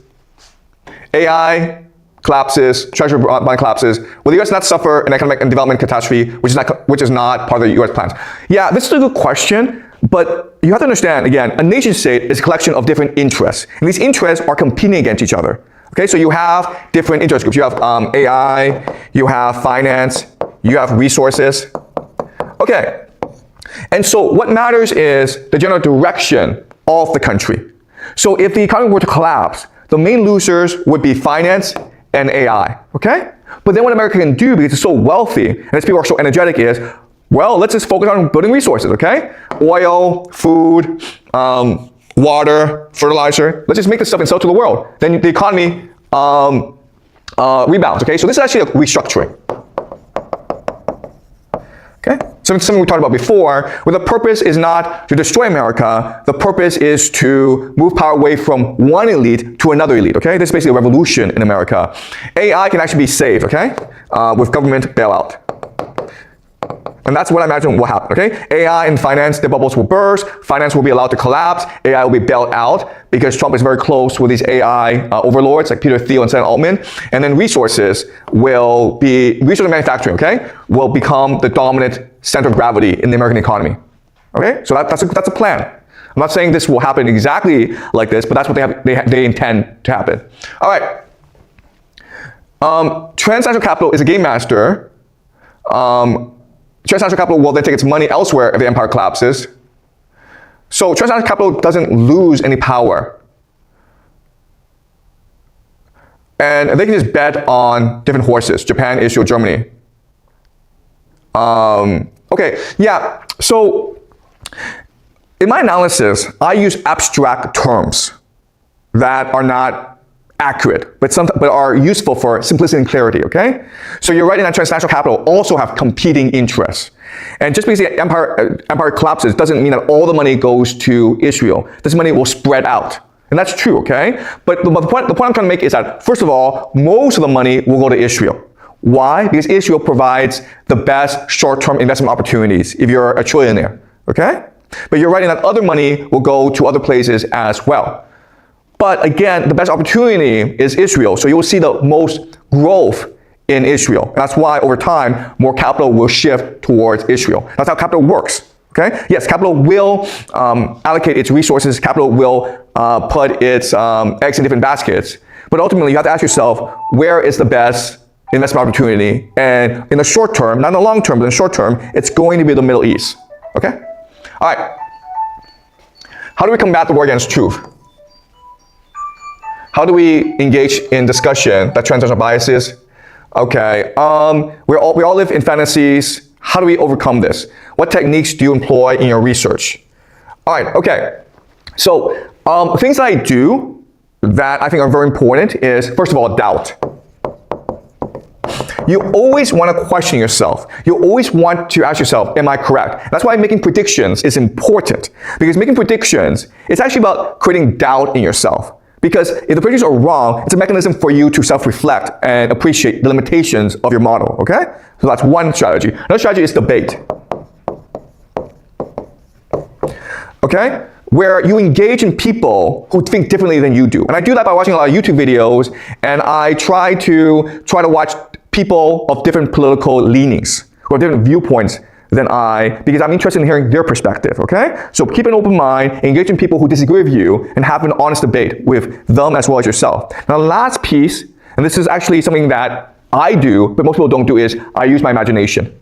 AI collapses, treasury bond collapses. Will the U.S. not suffer an economic and development catastrophe, which is not part of the U.S. plans? Yeah, this is a good question, but you have to understand, again, a nation state is a collection of different interests, and these interests are competing against each other. Okay, so you have different interest groups. You have AI, you have finance, you have resources. Okay, and so what matters is the general direction of the country. So if the economy were to collapse, the main losers would be finance and AI, okay? But then what America can do, because it's so wealthy, and its people are so energetic, is, well, let's just focus on building resources, okay? Oil, food, water, fertilizer. Let's just make this stuff and sell it to the world. Then the economy rebounds, okay? So this is actually a restructuring. Okay? Something we talked about before, where the purpose is not to destroy America, the purpose is to move power away from one elite to another elite, okay? This is basically a revolution in America. AI can actually be saved, okay? With government bailout. And that's what I imagine will happen, okay? AI and finance, the bubbles will burst, finance will be allowed to collapse, AI will be bailed out because Trump is very close with these AI overlords like Peter Thiel and Sam Altman. And then resources manufacturing, okay, will become the dominant center of gravity in the American economy, okay? So that's a plan. I'm not saying this will happen exactly like this, but that's what they intend to happen. All right. Transnational capital is a game master. Transnational capital will then take its money elsewhere if the empire collapses. So transnational capital doesn't lose any power. And they can just bet on different horses, Japan, Israel, Germany. Okay, yeah, so in my analysis, I use abstract terms that are not accurate, but are useful for simplicity and clarity, okay? So you're writing that transnational capital also have competing interests. And just because the empire collapses doesn't mean that all the money goes to Israel. This money will spread out. And that's true, okay? But the point I'm trying to make is that, first of all, most of the money will go to Israel. Why? Because Israel provides the best short-term investment opportunities if you're a trillionaire, okay? But you're writing that other money will go to other places as well. But again, the best opportunity is Israel. So you will see the most growth in Israel. And that's why over time, more capital will shift towards Israel. That's how capital works. Okay? Yes, capital will allocate its resources. Capital will put its eggs in different baskets. But ultimately, you have to ask yourself, where is the best investment opportunity? And in the short term, not in the long term, but in the short term, it's going to be the Middle East. Okay? All right. How do we combat the war against truth? How do we engage in discussion that transnational biases? Okay, we all live in fantasies. How do we overcome this? What techniques do you employ in your research? All right, okay. So things that I do that I think are very important is, first of all, doubt. You always want to question yourself. You always want to ask yourself, am I correct? That's why making predictions is important. Because making predictions, it's actually about creating doubt in yourself. Because if the predictions are wrong, it's a mechanism for you to self-reflect and appreciate the limitations of your model, okay? So that's one strategy. Another strategy is debate. Okay? Where you engage in people who think differently than you do. And I do that by watching a lot of YouTube videos, and I try to watch people of different political leanings, who have different viewpoints than because I'm interested in hearing their perspective, okay? So keep an open mind, engage in people who disagree with you, and have an honest debate with them as well as yourself. Now, the last piece, and this is actually something that I do, but most people don't do, is I use my imagination.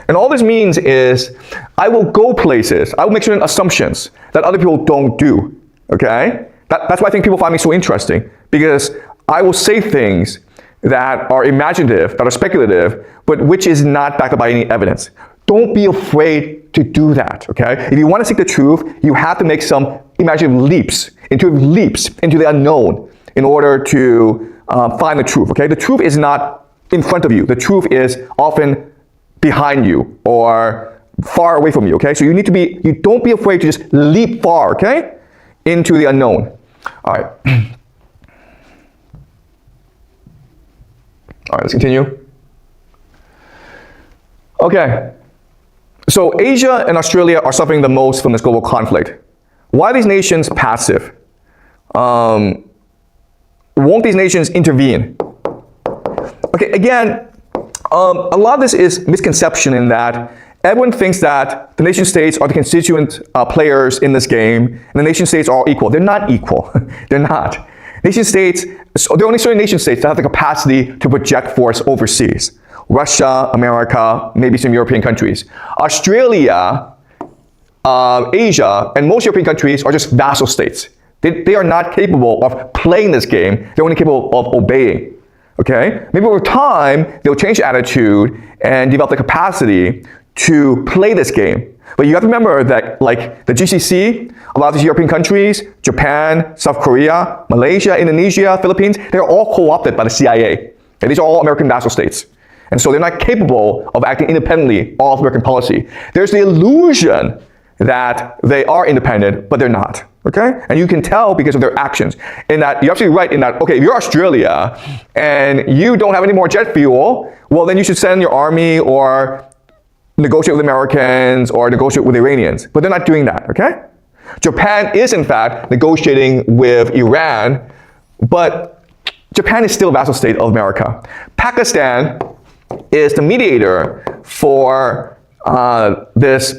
And all this means is I will go places, I will make certain assumptions that other people don't do, okay? That's why I think people find me so interesting, because I will say things that are imaginative, that are speculative, but which is not backed up by any evidence. Don't be afraid to do that, okay? If you want to seek the truth, you have to make some imaginative leaps into the unknown in order to find the truth, okay? The truth is not in front of you. The truth is often behind you or far away from you, okay? So you don't be afraid to just leap far, okay? Into the unknown. All right. All right, let's continue. Okay, so Asia and Australia are suffering the most from this global conflict. Why are these nations passive? Won't these nations intervene? Okay, again, a lot of this is misconception in that everyone thinks that the nation states are the constituent players in this game, and the nation states are all equal. They're not equal. They're not. Nation states, so there are only certain nation states that have the capacity to project force overseas. Russia, America, maybe some European countries. Australia, Asia, and most European countries are just vassal states. They are not capable of playing this game. They're only capable of obeying. Okay? Maybe over time, they'll change attitude and develop the capacity to play this game. But you have to remember that, like the GCC, a lot of these European countries, Japan, South Korea, Malaysia, Indonesia, Philippines, they're all co-opted by the CIA. Okay? These are all American vassal states. And so they're not capable of acting independently of American policy. There's the illusion that they are independent, but they're not. Okay? And you can tell because of their actions. In that, you're absolutely right in that, okay, if you're Australia and you don't have any more jet fuel, well, then you should send your army or negotiate with Americans or negotiate with Iranians. But they're not doing that, okay? Japan is, in fact, negotiating with Iran, but Japan is still a vassal state of America. Pakistan is the mediator for this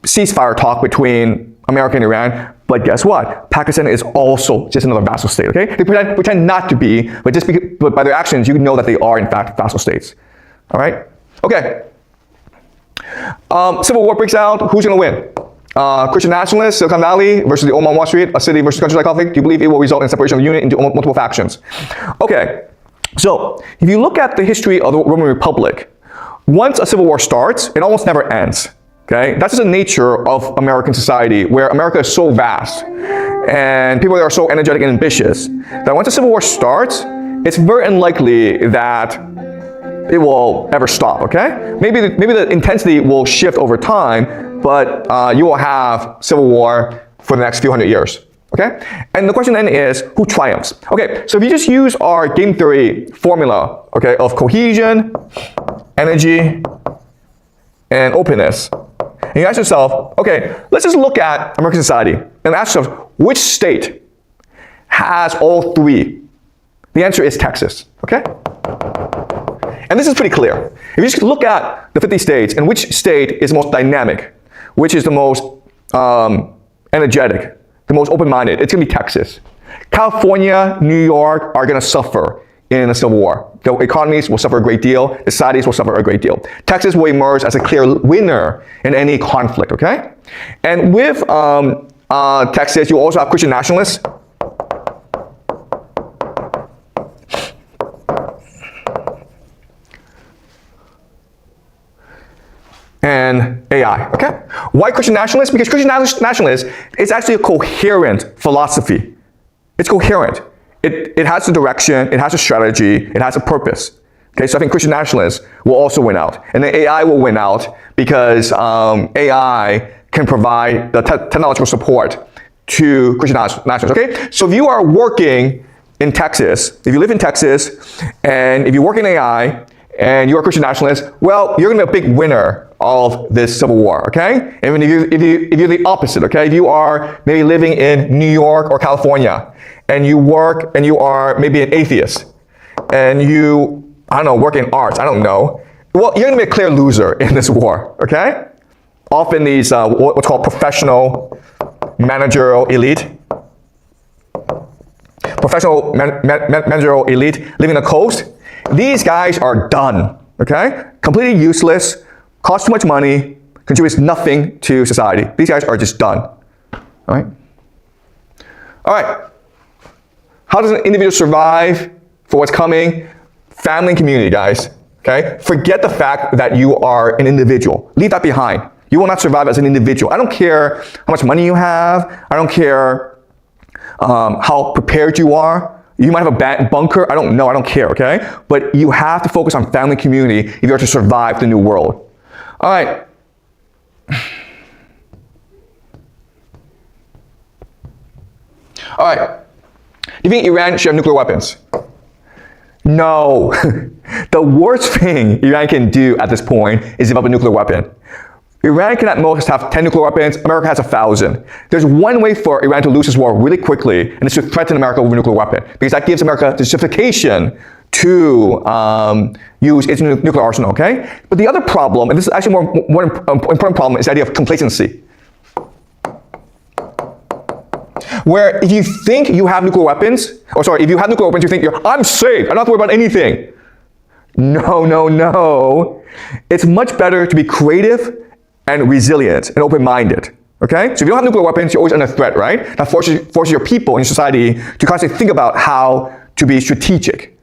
ceasefire talk between America and Iran. But guess what? Pakistan is also just another vassal state, okay? They pretend not to be, but by their actions, you know that they are, in fact, vassal states. All right? Okay. Civil war breaks out. Who's going to win? Christian nationalists, Silicon Valley versus the Oman Wall Street, a city versus countryside conflict. Do you believe it will result in separation of the unit into multiple factions? Okay. So, if you look at the history of the Roman Republic, once a civil war starts, it almost never ends. Okay? That's just the nature of American society, where America is so vast and people are so energetic and ambitious that once a civil war starts, it's very unlikely that it will ever stop, okay? Maybe the intensity will shift over time, but you will have civil war for the next few hundred years, okay? And the question then is, who triumphs? Okay, so if you just use our game theory formula, okay, of cohesion, energy, and openness, and you ask yourself, okay, let's just look at American society and ask yourself, which state has all three? The answer is Texas, okay? And this is pretty clear. If you just look at the 50 states and which state is the most dynamic, which is the most energetic, the most open-minded, it's gonna be Texas. California, New York are gonna suffer in a civil war. The economies will suffer a great deal, the societies will suffer a great deal. Texas will emerge as a clear winner in any conflict, okay? And with Texas, you also have Christian nationalists. And AI, okay? Why Christian nationalists? Because Christian nationalists is actually a coherent philosophy. It's coherent. It has a direction, it has a strategy, it has a purpose. Okay, so I think Christian nationalists will also win out. And then AI will win out because AI can provide the technological support to Christian nationalists, okay? So if you are working in Texas, if you live in Texas, and if you work in AI, and you're a Christian nationalist, well, you're gonna be a big winner of this civil war, okay? And if you're the opposite, okay? If you are maybe living in New York or California, and you work and you are maybe an atheist, and you, I don't know, work in arts, I don't know, well, you're gonna be a clear loser in this war, okay? Often these, what's called professional managerial elite, living on the coast, these guys are done, okay? Completely useless, cost too much money, contributes nothing to society. These guys are just done, all right? All right, how does an individual survive for what's coming? Family and community, guys, okay? Forget the fact that you are an individual. Leave that behind. You will not survive as an individual. I don't care how much money you have. I don't care how prepared you are. You might have a bunker, I don't know, I don't care, okay? But you have to focus on family and community if you are to survive the new world. All right. All right. Do you think Iran should have nuclear weapons? No. The worst thing Iran can do at this point is develop a nuclear weapon. Iran can at most have 10 nuclear weapons, America has 1,000. There's one way for Iran to lose this war really quickly, and it's to threaten America with a nuclear weapon, because that gives America the justification to use its nuclear arsenal, okay? But the other problem, and this is actually more important problem, is the idea of complacency. Where if you think you have nuclear weapons, if you have nuclear weapons, you think, I'm safe, I don't have to worry about anything. No, no, no. It's much better to be creative and resilient and open-minded, Okay? So if you don't have nuclear weapons, you're always under threat, right? That forces your people in society to constantly think about how to be strategic.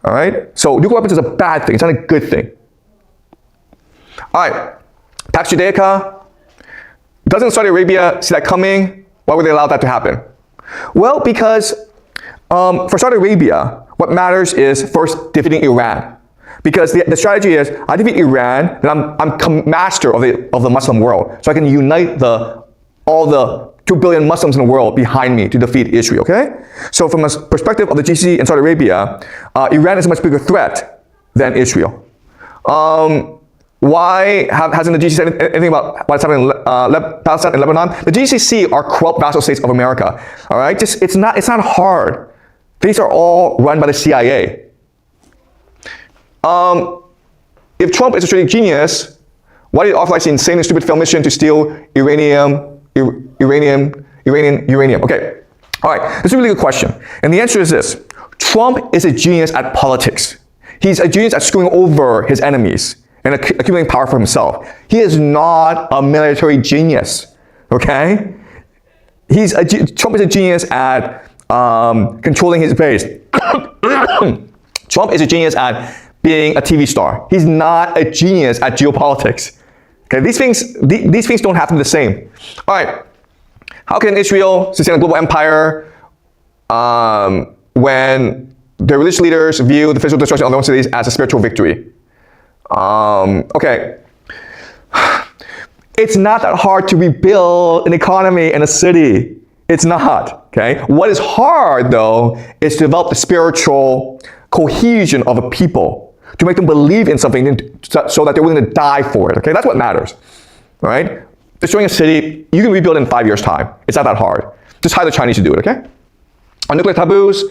All right? So nuclear weapons is a bad thing. It's not a good thing. All right. Pax Judica. Doesn't Saudi Arabia see that coming? Why would they allow that to happen? Well, because for Saudi Arabia, what matters is first defeating Iran. Because the strategy is, I defeat Iran, then I'm master of the Muslim world. So I can unite all the 2 billion Muslims in the world behind me to defeat Israel, okay? So from a perspective of the GCC and Saudi Arabia, Iran is a much bigger threat than Israel. Why hasn't the GCC said anything about what's happening in Palestine and Lebanon? The GCC are corrupt vassal states of America, all right? It's not hard. These are all run by the CIA. If Trump is a strategic genius, why did he authorize the insane and stupid failed mission to steal uranium? Okay, all right, this is a really good question. And the answer is this. Trump is a genius at politics. He's a genius at screwing over his enemies and accumulating power for himself. He is not a military genius, okay? Trump is a genius at controlling his base. Trump is a genius at being a TV star. He's not a genius at geopolitics. Okay, these things don't happen the same. All right, how can Israel sustain a global empire when the religious leaders view the physical destruction of their own cities as a spiritual victory? Okay, it's not that hard to rebuild an economy and a city. It's not, okay? What is hard, though, is to develop the spiritual cohesion of a people, to make them believe in something so that they're willing to die for it, okay? That's what matters, all right? Destroying a city, you can rebuild in 5 years' time. It's not that hard. Just hire the Chinese to do it, okay? On nuclear taboos,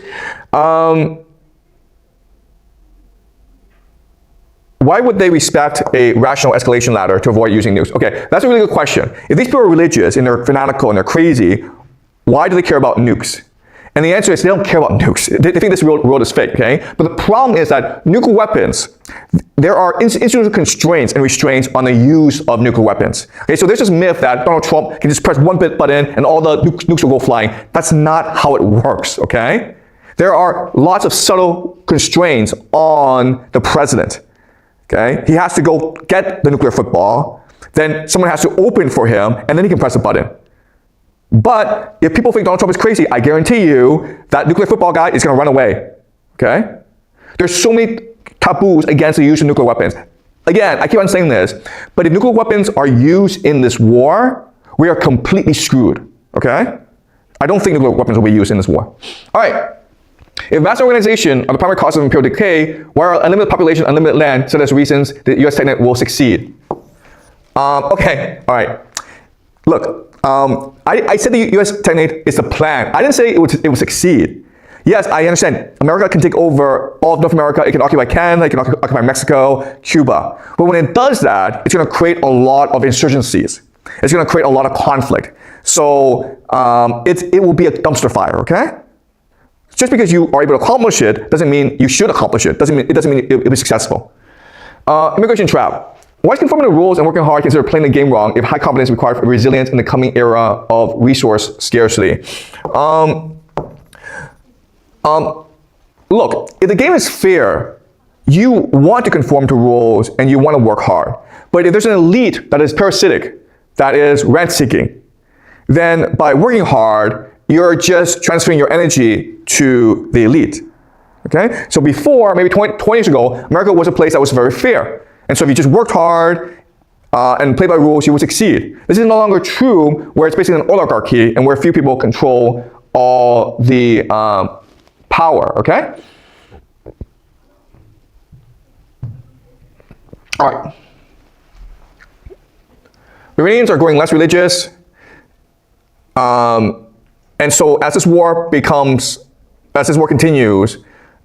why would they respect a rational escalation ladder to avoid using nukes? Okay, that's a really good question. If these people are religious and they're fanatical and they're crazy, why do they care about nukes? And the answer is they don't care about nukes. They think this world is fake, okay? But the problem is that nuclear weapons, there are institutional constraints and restraints on the use of nuclear weapons. Okay, so there's this myth that Donald Trump can just press one button and all the nukes will go flying. That's not how it works, okay? There are lots of subtle constraints on the president, okay? He has to go get the nuclear football, then someone has to open for him, and then he can press a button. But if people think Donald Trump is crazy, I guarantee you that nuclear football guy is going to run away, okay? There's so many taboos against the use of nuclear weapons. Again, I keep on saying this, but if nuclear weapons are used in this war, we are completely screwed, okay? I don't think nuclear weapons will be used in this war. All right. If mass organization are the primary causes of imperial decay, why are unlimited population, unlimited land, set as reasons the U.S. Senate will succeed? Okay, all right. Look, I said the U.S. Senate is the plan. I didn't say it would succeed. Yes, I understand. America can take over all of North America. It can occupy Canada. It can occupy Mexico, Cuba. But when it does that, it's going to create a lot of insurgencies. It's going to create a lot of conflict. So it will be a dumpster fire, okay? Just because you are able to accomplish it doesn't mean you should accomplish it. It doesn't mean it'll be successful. Immigration trap. Why is conforming to rules and working hard considered playing the game wrong if high confidence is required for resilience in the coming era of resource scarcity? Look, if the game is fair, you want to conform to rules and you want to work hard. But if there's an elite that is parasitic, that is rent-seeking, then by working hard, you're just transferring your energy to the elite, okay? So before, maybe 20 years ago, America was a place that was very fair. And so if you just worked hard and played by rules, you would succeed. This is no longer true where it's basically an oligarchy and where few people control all the power, okay? All right. Iranians are growing less religious. And so as this war continues,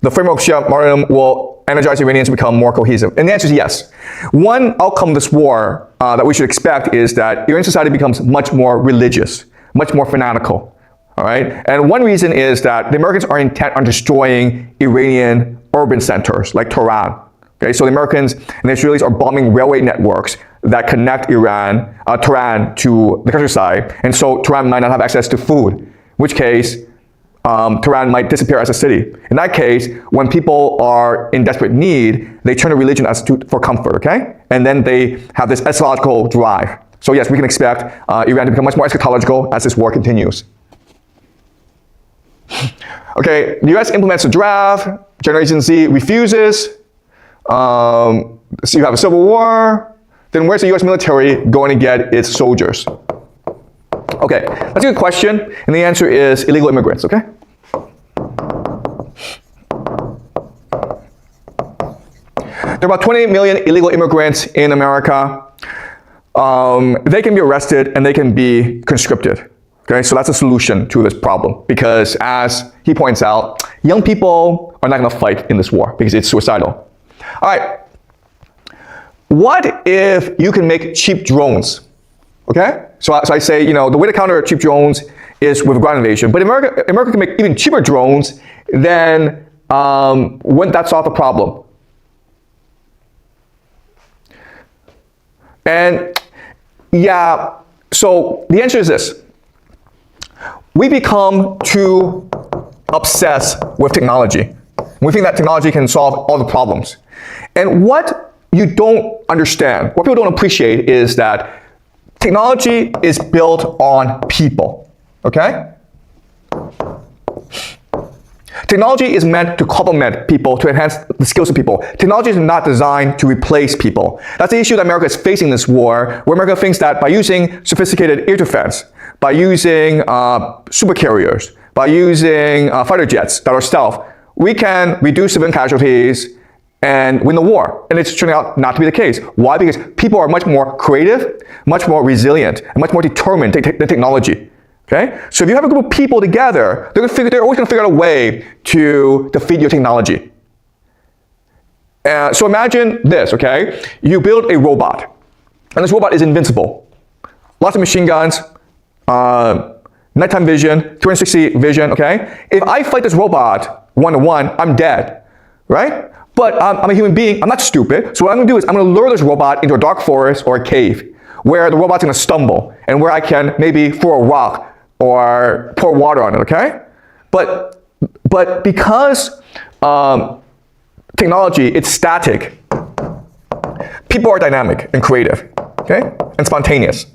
the framework of Shia martyrdom will energize Iranians to become more cohesive. And the answer is yes. One outcome of this war that we should expect is that Iranian society becomes much more religious, much more fanatical. All right? And one reason is that the Americans are intent on destroying Iranian urban centers like Tehran. Okay? So the Americans and the Israelis are bombing railway networks that connect Tehran to the countryside, and so Tehran might not have access to food, in which case Tehran might disappear as a city. In that case, when people are in desperate need, they turn to religion for comfort, okay? And then they have this eschatological drive. So yes, we can expect Iran to become much more eschatological as this war continues. Okay, the US implements the draft, Generation Z refuses, so you have a civil war, then where's the US military going to get its soldiers? Okay, that's a good question, and the answer is illegal immigrants, okay? There are about 28 million illegal immigrants in America. They can be arrested and they can be conscripted. Okay, so that's a solution to this problem because, as he points out, young people are not going to fight in this war because it's suicidal. All right, what if you can make cheap drones? Okay, so I say, you know, the way to counter cheap drones is with a ground invasion, but America can make even cheaper drones, then wouldn't that solve the problem? And yeah, so the answer is this. We become too obsessed with technology. We think that technology can solve all the problems. And what you don't understand, what people don't appreciate is that technology is built on people, okay? Technology is meant to complement people, to enhance the skills of people. Technology is not designed to replace people. That's the issue that America is facing in this war, where America thinks that by using sophisticated air defense, by using supercarriers, by using fighter jets that are stealth, we can reduce civilian casualties and win the war. And it's turning out not to be the case. Why? Because people are much more creative, much more resilient, and much more determined than technology. Okay? So if you have a group of people together, they're always going to figure out a way to defeat your technology. So imagine this, okay? You build a robot, and this robot is invincible. Lots of machine guns, nighttime vision, 360 vision, okay? If I fight this robot one-to-one, I'm dead, right? But I'm a human being, I'm not stupid, so what I'm gonna do is I'm gonna lure this robot into a dark forest or a cave where the robot's gonna stumble and where I can maybe throw a rock or pour water on it, okay? But because technology, it's static, people are dynamic and creative, okay? And spontaneous.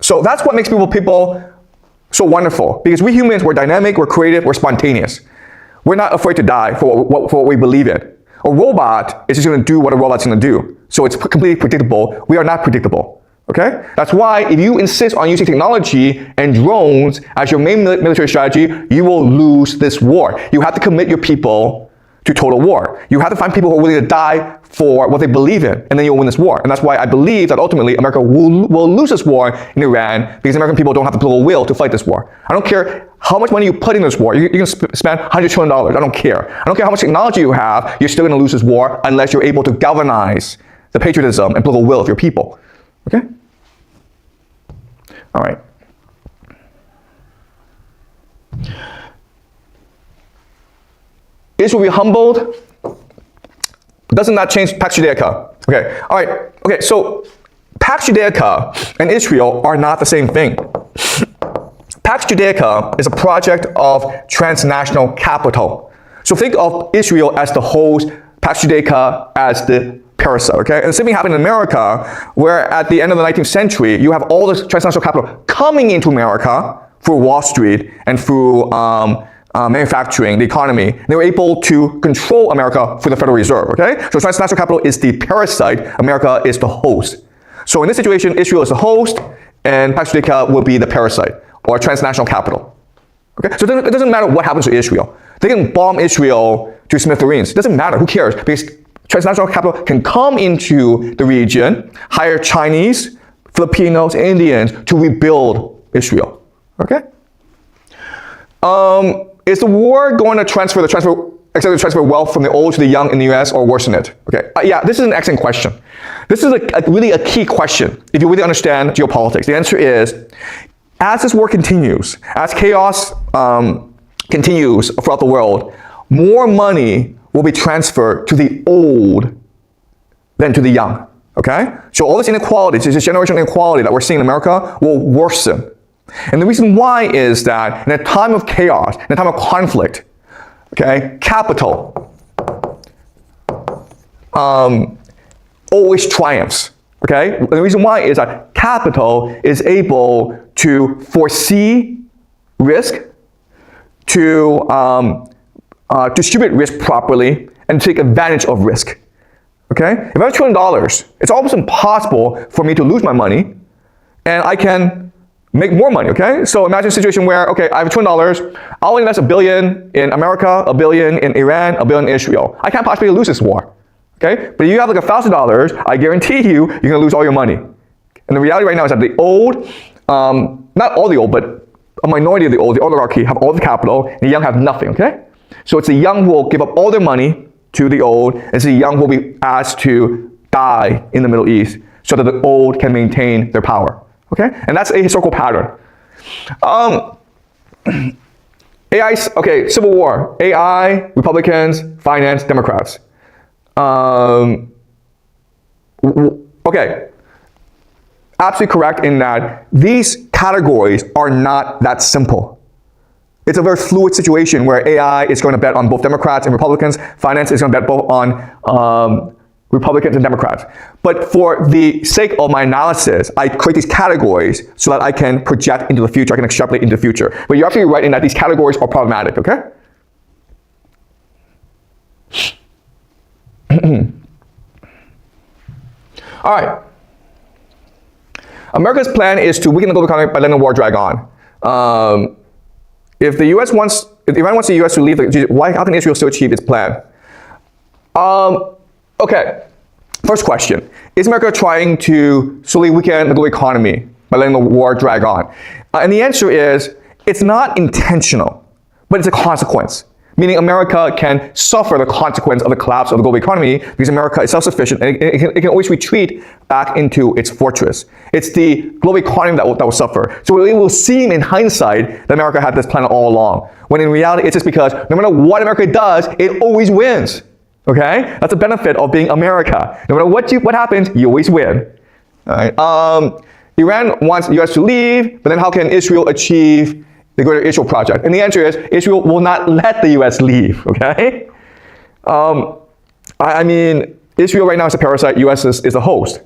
So that's what makes people so wonderful, because we humans, we're dynamic, we're creative, we're spontaneous. We're not afraid to die for what we believe in. A robot is just gonna do what a robot's gonna do. So it's completely predictable. We are not predictable, okay? That's why if you insist on using technology and drones as your main military strategy, you will lose this war. You have to commit your people to total war. You have to find people who are willing to die for what they believe in, and then you'll win this war. And that's why I believe that ultimately America will lose this war in Iran, because American people don't have the political will to fight this war. I don't care how much money you put in this war. You can spend $100 trillion. I don't care. I don't care how much technology you have. You're still going to lose this war unless you're able to galvanize the patriotism and political will of your people. Okay? All right. Israel will be humbled. Doesn't that change Pax Judica? Okay, all right. Okay, so Pax Judica and Israel are not the same thing. Pax Judica is a project of transnational capital. So think of Israel as the host, Pax Judica as the parasite, okay? And the same thing happened in America, where at the end of the 19th century, you have all this transnational capital coming into America through Wall Street and through manufacturing, the economy. They were able to control America through the Federal Reserve, okay? So transnational capital is the parasite, America is the host. So in this situation, Israel is the host, and Pax Judica will be the parasite, or transnational capital. Okay? So it doesn't matter what happens to Israel. They can bomb Israel to smithereens. It doesn't matter, who cares? Because transnational capital can come into the region, hire Chinese, Filipinos, Indians to rebuild Israel, okay? Is the war going to transfer wealth from the old to the young in the US, or worsen it? Okay, yeah, this is an excellent question. This is really a key question if you really understand geopolitics. The answer is, as this war continues, as chaos continues throughout the world, more money will be transferred to the old than to the young. Okay? So all this inequality, this generational inequality that we're seeing in America will worsen. And the reason why is that in a time of chaos, in a time of conflict, okay, capital always triumphs. Okay? And the reason why is that capital is able to foresee risk, to distribute risk properly, and take advantage of risk. Okay? If I have $1 trillion, it's almost impossible for me to lose my money, and I can make more money, okay? So imagine a situation where, okay, I have $1 trillion, I'll invest $1 billion in America, $1 billion in Iran, $1 billion in Israel. I can't possibly lose this war, okay? But if you have like $1,000, I guarantee you're gonna lose all your money. And the reality right now is that the old, not all the old, but a minority of the old, the oligarchy, have all the capital, and the young have nothing, okay? So it's the young who will give up all their money to the old, and it's the young who will be asked to die in the Middle East so that the old can maintain their power. Okay? And that's a historical pattern. Okay, Civil War. AI, Republicans, finance, Democrats. Okay. Absolutely correct in that these categories are not that simple. It's a very fluid situation where AI is going to bet on both Democrats and Republicans. Finance is going to bet both on Republicans and Democrats. But for the sake of my analysis, I create these categories so that I can project into the future, I can extrapolate into the future. But you're absolutely right in that these categories are problematic, okay? All right. America's plan is to weaken the global economy by letting the war drag on. If Iran wants the US to leave, how can Israel still achieve its plan? Okay, first question. Is America trying to slowly weaken the global economy by letting the war drag on? And the answer is, it's not intentional, but it's a consequence. Meaning America can suffer the consequence of the collapse of the global economy because America is self-sufficient and it can always retreat back into its fortress. It's the global economy that will suffer. So it will seem in hindsight that America had this plan all along, when in reality it's just because no matter what America does, it always wins. Okay? That's a benefit of being America. No matter what happens, you always win. All right? Iran wants the US to leave, but then how can Israel achieve the Greater Israel Project? And the answer is, Israel will not let the US leave, okay? I mean, Israel right now is a parasite, US is the host.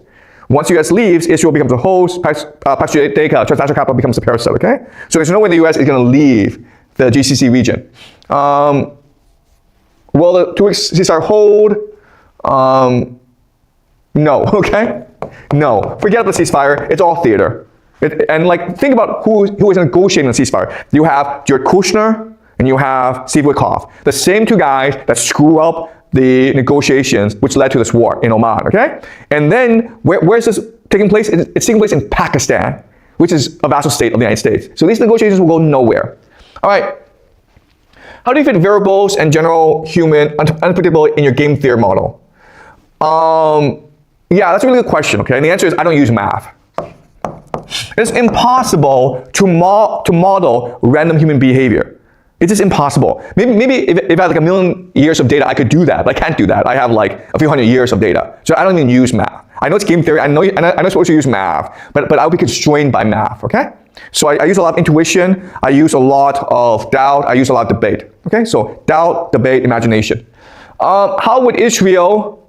Once the US leaves, Israel becomes a host, Pax Judica, transnational capital becomes a parasite, okay? So there's no way the US is gonna leave the GCC region. Will the 2 weeks ceasefire hold? No, okay? No, forget the ceasefire, it's all theater. And like, think about who is negotiating the ceasefire. You have Jared Kushner and you have Steve Witkoff, the same 2 guys that screw up the negotiations which led to this war in Oman, okay? And then, where is this taking place? It's taking place in Pakistan, which is a vassal state of the United States. So these negotiations will go nowhere. All right. How do you fit variables and general human unpredictability in your game theory model? Yeah, that's a really good question, okay? And the answer is I don't use math. It's impossible to model random human behavior. It's just impossible. Maybe if I had like 1 million years of data, I could do that, but I can't do that. I have like a few hundred years of data. So I don't even use math. I know it's game theory, I know it's supposed to use math, but I'll be constrained by math, okay? So I use a lot of intuition, I use a lot of doubt, I use a lot of debate. Okay, so doubt, debate, imagination. How would Israel,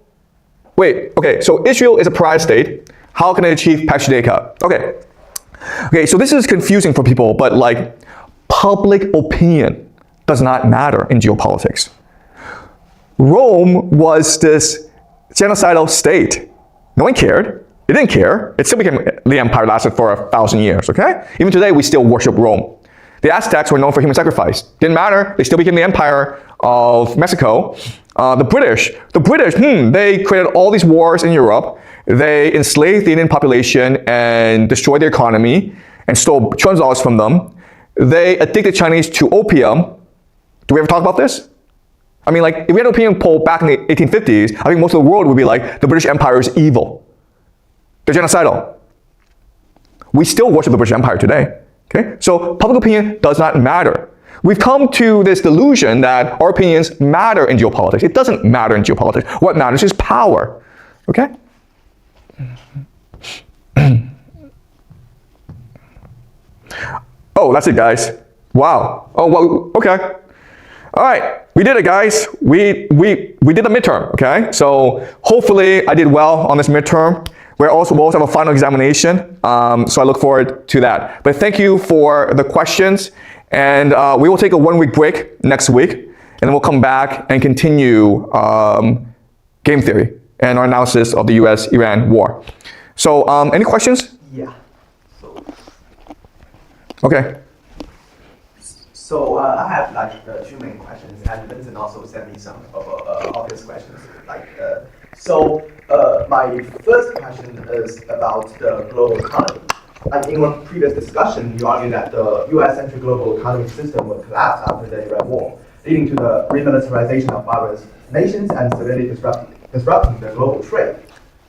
so Israel is a pariah state. How can it achieve Pax Judica? Okay, so this is confusing for people, but like, public opinion does not matter in geopolitics. Rome was this genocidal state. No one cared. It didn't care. It still became, the empire lasted for 1,000 years, okay? Even today, we still worship Rome. The Aztecs were known for human sacrifice. Didn't matter. They still became the empire of Mexico. The British, they created all these wars in Europe. They enslaved the Indian population and destroyed their economy and stole trillions of dollars from them. They addicted Chinese to opium. Do we ever talk about this? I mean, like, if we had an opinion poll back in the 1850s, I think most of the world would be like, the British Empire is evil. They're genocidal. We still worship the British Empire today. Okay? So public opinion does not matter. We've come to this delusion that our opinions matter in geopolitics. It doesn't matter in geopolitics. What matters is power. Okay? Oh, that's it, guys. Wow. Oh, well, okay. All right, we did it, guys. We did the midterm, okay? So hopefully I did well on this midterm. We'll also have a final examination, so I look forward to that. But thank you for the questions, and we will take a 1-week break next week, and then we'll come back and continue game theory and our analysis of the US-Iran war. So any questions? Yeah. Okay. So I have like 2 main questions, and Vincent also sent me some obvious questions. My first question is about the global economy. Like in one previous discussion, you argued that the US-centric global economic system would collapse after the Iran war, leading to the remilitarization of various nations and severely disrupting the global trade.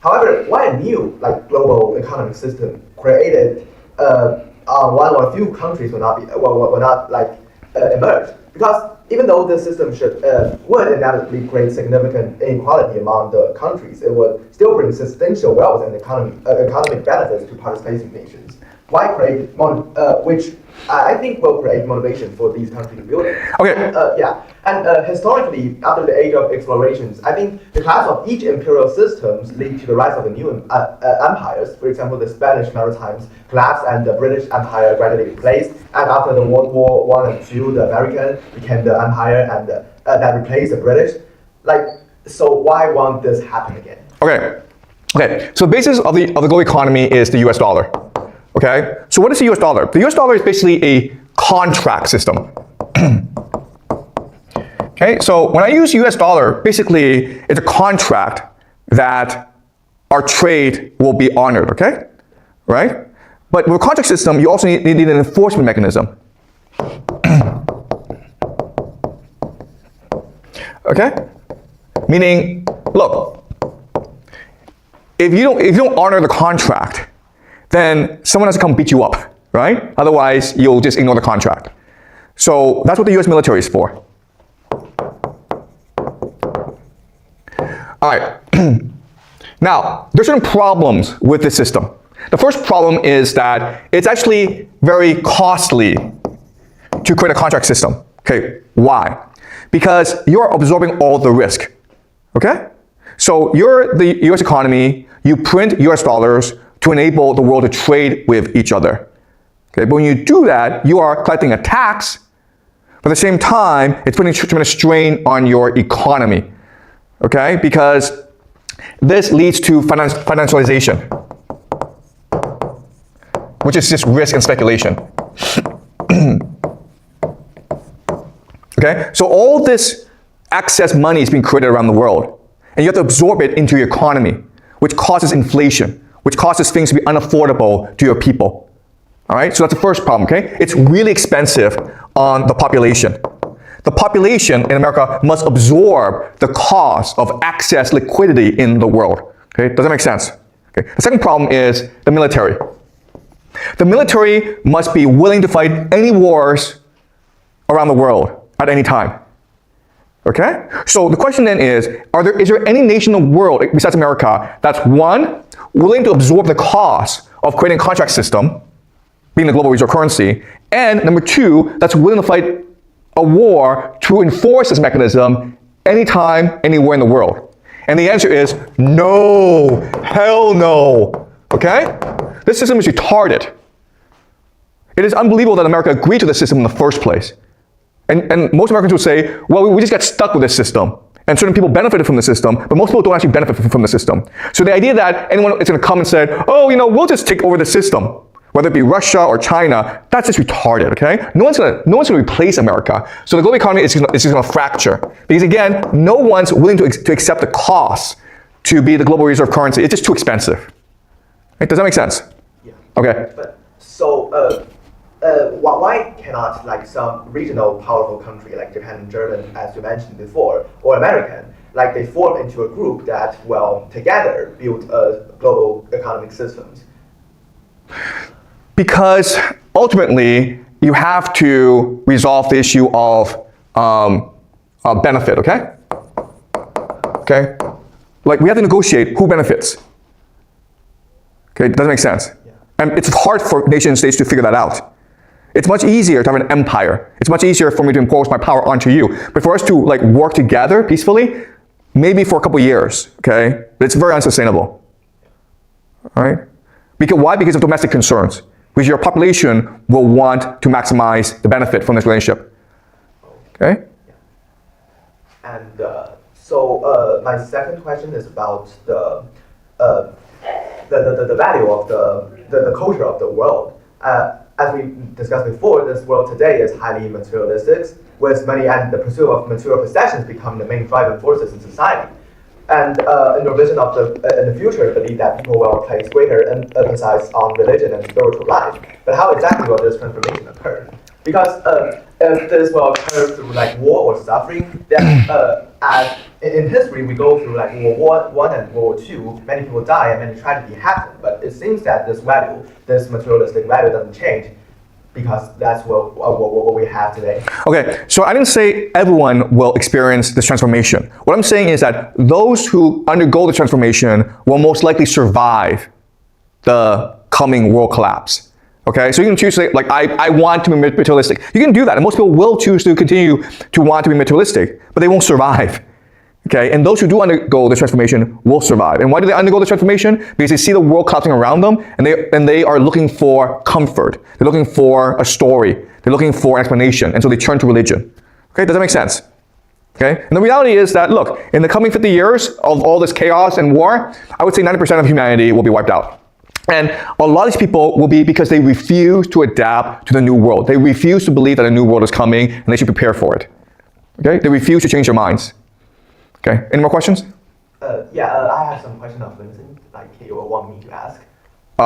However, why a new global economic system created one or a few countries will not emerge? Because even though the system would inevitably create significant inequality among the countries, it would still bring substantial wealth and economic benefits to participating nations. Why create which I think will create motivation for these countries to build it. Okay. Historically, after the age of explorations, I think the collapse of each imperial systems lead to the rise of the new empires. For example, the Spanish Maritimes collapsed and the British Empire gradually replaced. And after the World War I and II, the American became the empire and that replaced the British. So why won't this happen again? Okay. So the basis of the global economy is the US dollar. Okay, so what is the US dollar? The US dollar is basically a contract system. Okay, so when I use US dollar, basically it's a contract that our trade will be honored, okay? Right? But with a contract system, you also need an enforcement mechanism. Okay? Meaning, look, if you don't honor the contract, then someone has to come beat you up, right? Otherwise, you'll just ignore the contract. So that's what the US military is for. All right. Now, there's certain problems with this system. The first problem is that it's actually very costly to create a contract system. Okay, why? Because you're absorbing all the risk, okay? So you're the US economy, you print US dollars to enable the world to trade with each other. Okay, but when you do that, you are collecting a tax, but at the same time, it's putting tremendous strain on your economy, okay? Because this leads to financialization, which is just risk and speculation. Okay, so all this excess money is being created around the world, and you have to absorb it into your economy, which causes inflation, which causes things to be unaffordable to your people. All right, so that's the first problem, okay? It's really expensive on the population. The population in America must absorb the cost of excess liquidity in the world, okay? Does that make sense? Okay. The second problem is the military. The military must be willing to fight any wars around the world at any time. Okay? So the question then is there any nation in the world besides America that's one, willing to absorb the cost of creating a contract system, being the global reserve currency, and number two, that's willing to fight a war to enforce this mechanism anytime, anywhere in the world? And the answer is no, hell no. Okay? This system is retarded. It is unbelievable that America agreed to this system in the first place. And most Americans will say, well, we just got stuck with this system. And certain people benefited from the system, but most people don't actually benefit from the system. So the idea that anyone is going to come and say, oh, we'll just take over the system, whether it be Russia or China, that's just retarded, okay? No one's going to replace America. So the global economy is just going to fracture. Because again, no one's willing to accept the cost to be the global reserve currency. It's just too expensive. Right? Does that make sense? Yeah. Okay. But why cannot some regional powerful country like Japan and Germany, as you mentioned before, or American, they form into a group that together build global economic systems? Because ultimately, you have to resolve the issue of benefit, okay? Okay? We have to negotiate who benefits. Okay, doesn't make sense. And it's hard for nation states to figure that out. It's much easier to have an empire. It's much easier for me to impose my power onto you. But for us to like work together peacefully, maybe for a couple years, okay? But it's very unsustainable. All right? Because why? Because of domestic concerns. Because your population will want to maximize the benefit from this relationship. Okay? And so my second question is about the value of the culture of the world. As we discussed before, this world today is highly materialistic, with money and the pursuit of material possessions become the main driving forces in society. And in your vision of in the future, believe that people will place greater emphasis on religion and spiritual life. But how exactly will this transformation occur? Because if this will occur through like war or suffering, then as in history we go through like World War I and World War II, many people die and many tragedy happen. But it seems that this value, this materialistic value, doesn't change, because that's what we have today. Okay, so I didn't say everyone will experience this transformation. What I'm saying is that those who undergo the transformation will most likely survive the coming world collapse. Okay, so you can choose to say, like, I want to be materialistic. You can do that, and most people will choose to continue to want to be materialistic, but they won't survive. Okay, and those who do undergo the transformation will survive. And why do they undergo the transformation? Because they see the world collapsing around them, and they are looking for comfort. They're looking for a story. They're looking for an explanation, and so they turn to religion. Okay, does that make sense? Okay, and the reality is that, look, in the coming 50 years of all this chaos and war, I would say 90% of humanity will be wiped out. And a lot of these people will be because they refuse to adapt to the new world. They refuse to believe that a new world is coming, and they should prepare for it. Okay, they refuse to change their minds. Okay, any more questions? I have some questions of Vincent, like you want me to ask.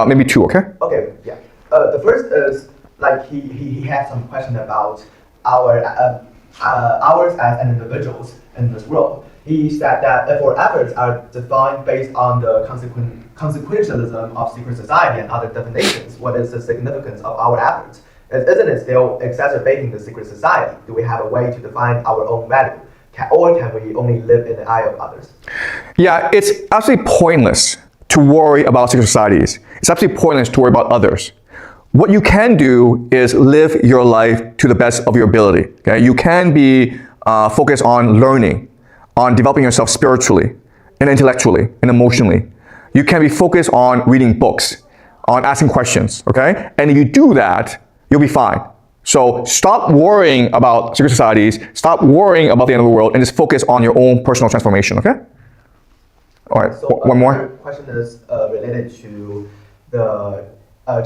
Maybe two, okay? Okay, yeah. The first is, like, he had some question about ours as individuals in this world. He said that if our efforts are defined based on the consequentialism of secret society and other definitions, what is the significance of our efforts? Isn't it still exacerbating the secret society? Do we have a way to define our own value? Or can we only live in the eye of others? Yeah, it's absolutely pointless to worry about secret societies. It's absolutely pointless to worry about others. What you can do is live your life to the best of your ability. Okay? You can be focused on learning, on developing yourself spiritually and intellectually and emotionally. You can be focused on reading books, on asking questions, okay? And if you do that, you'll be fine. So stop worrying about secret societies, stop worrying about the end of the world, and just focus on your own personal transformation, okay? All right, so, one more. The question is related to the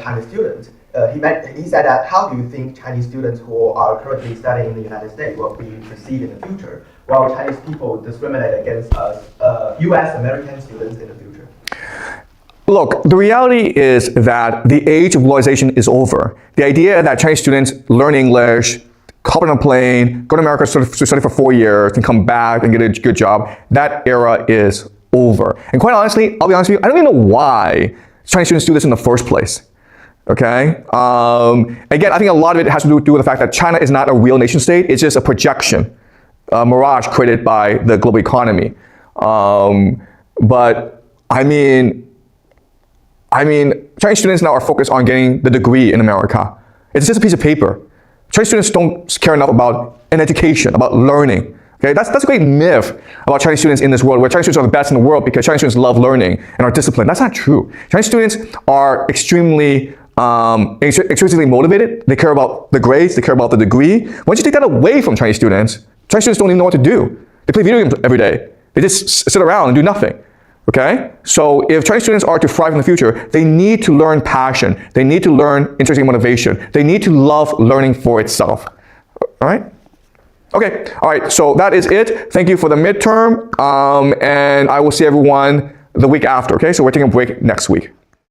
Chinese students. He said that, how do you think Chinese students who are currently studying in the United States will be perceived in the future, while Chinese people discriminate against US American students in the future? Look, the reality is that the age of globalization is over. The idea that Chinese students learn English, hop on a plane, go to America to study for 4 years, and come back and get a good job, that era is over. And quite honestly, I'll be honest with you, I don't even know why Chinese students do this in the first place. Okay? Again, I think a lot of it has to do with the fact that China is not a real nation state. It's just a projection, a mirage created by the global economy. But I mean, Chinese students now are focused on getting the degree in America. It's just a piece of paper. Chinese students don't care enough about an education, about learning. Okay, that's a great myth about Chinese students in this world, where Chinese students are the best in the world because Chinese students love learning and are disciplined. That's not true. Chinese students are extremely motivated. They care about the grades. They care about the degree. Once you take that away from Chinese students don't even know what to do. They play video games every day. They just sit around and do nothing. Okay? So if Chinese students are to thrive in the future, they need to learn passion. They need to learn intrinsic motivation. They need to love learning for itself. All right? Okay. All right. So that is it. Thank you for the midterm. And I will see everyone the week after. Okay? So we're taking a break next week.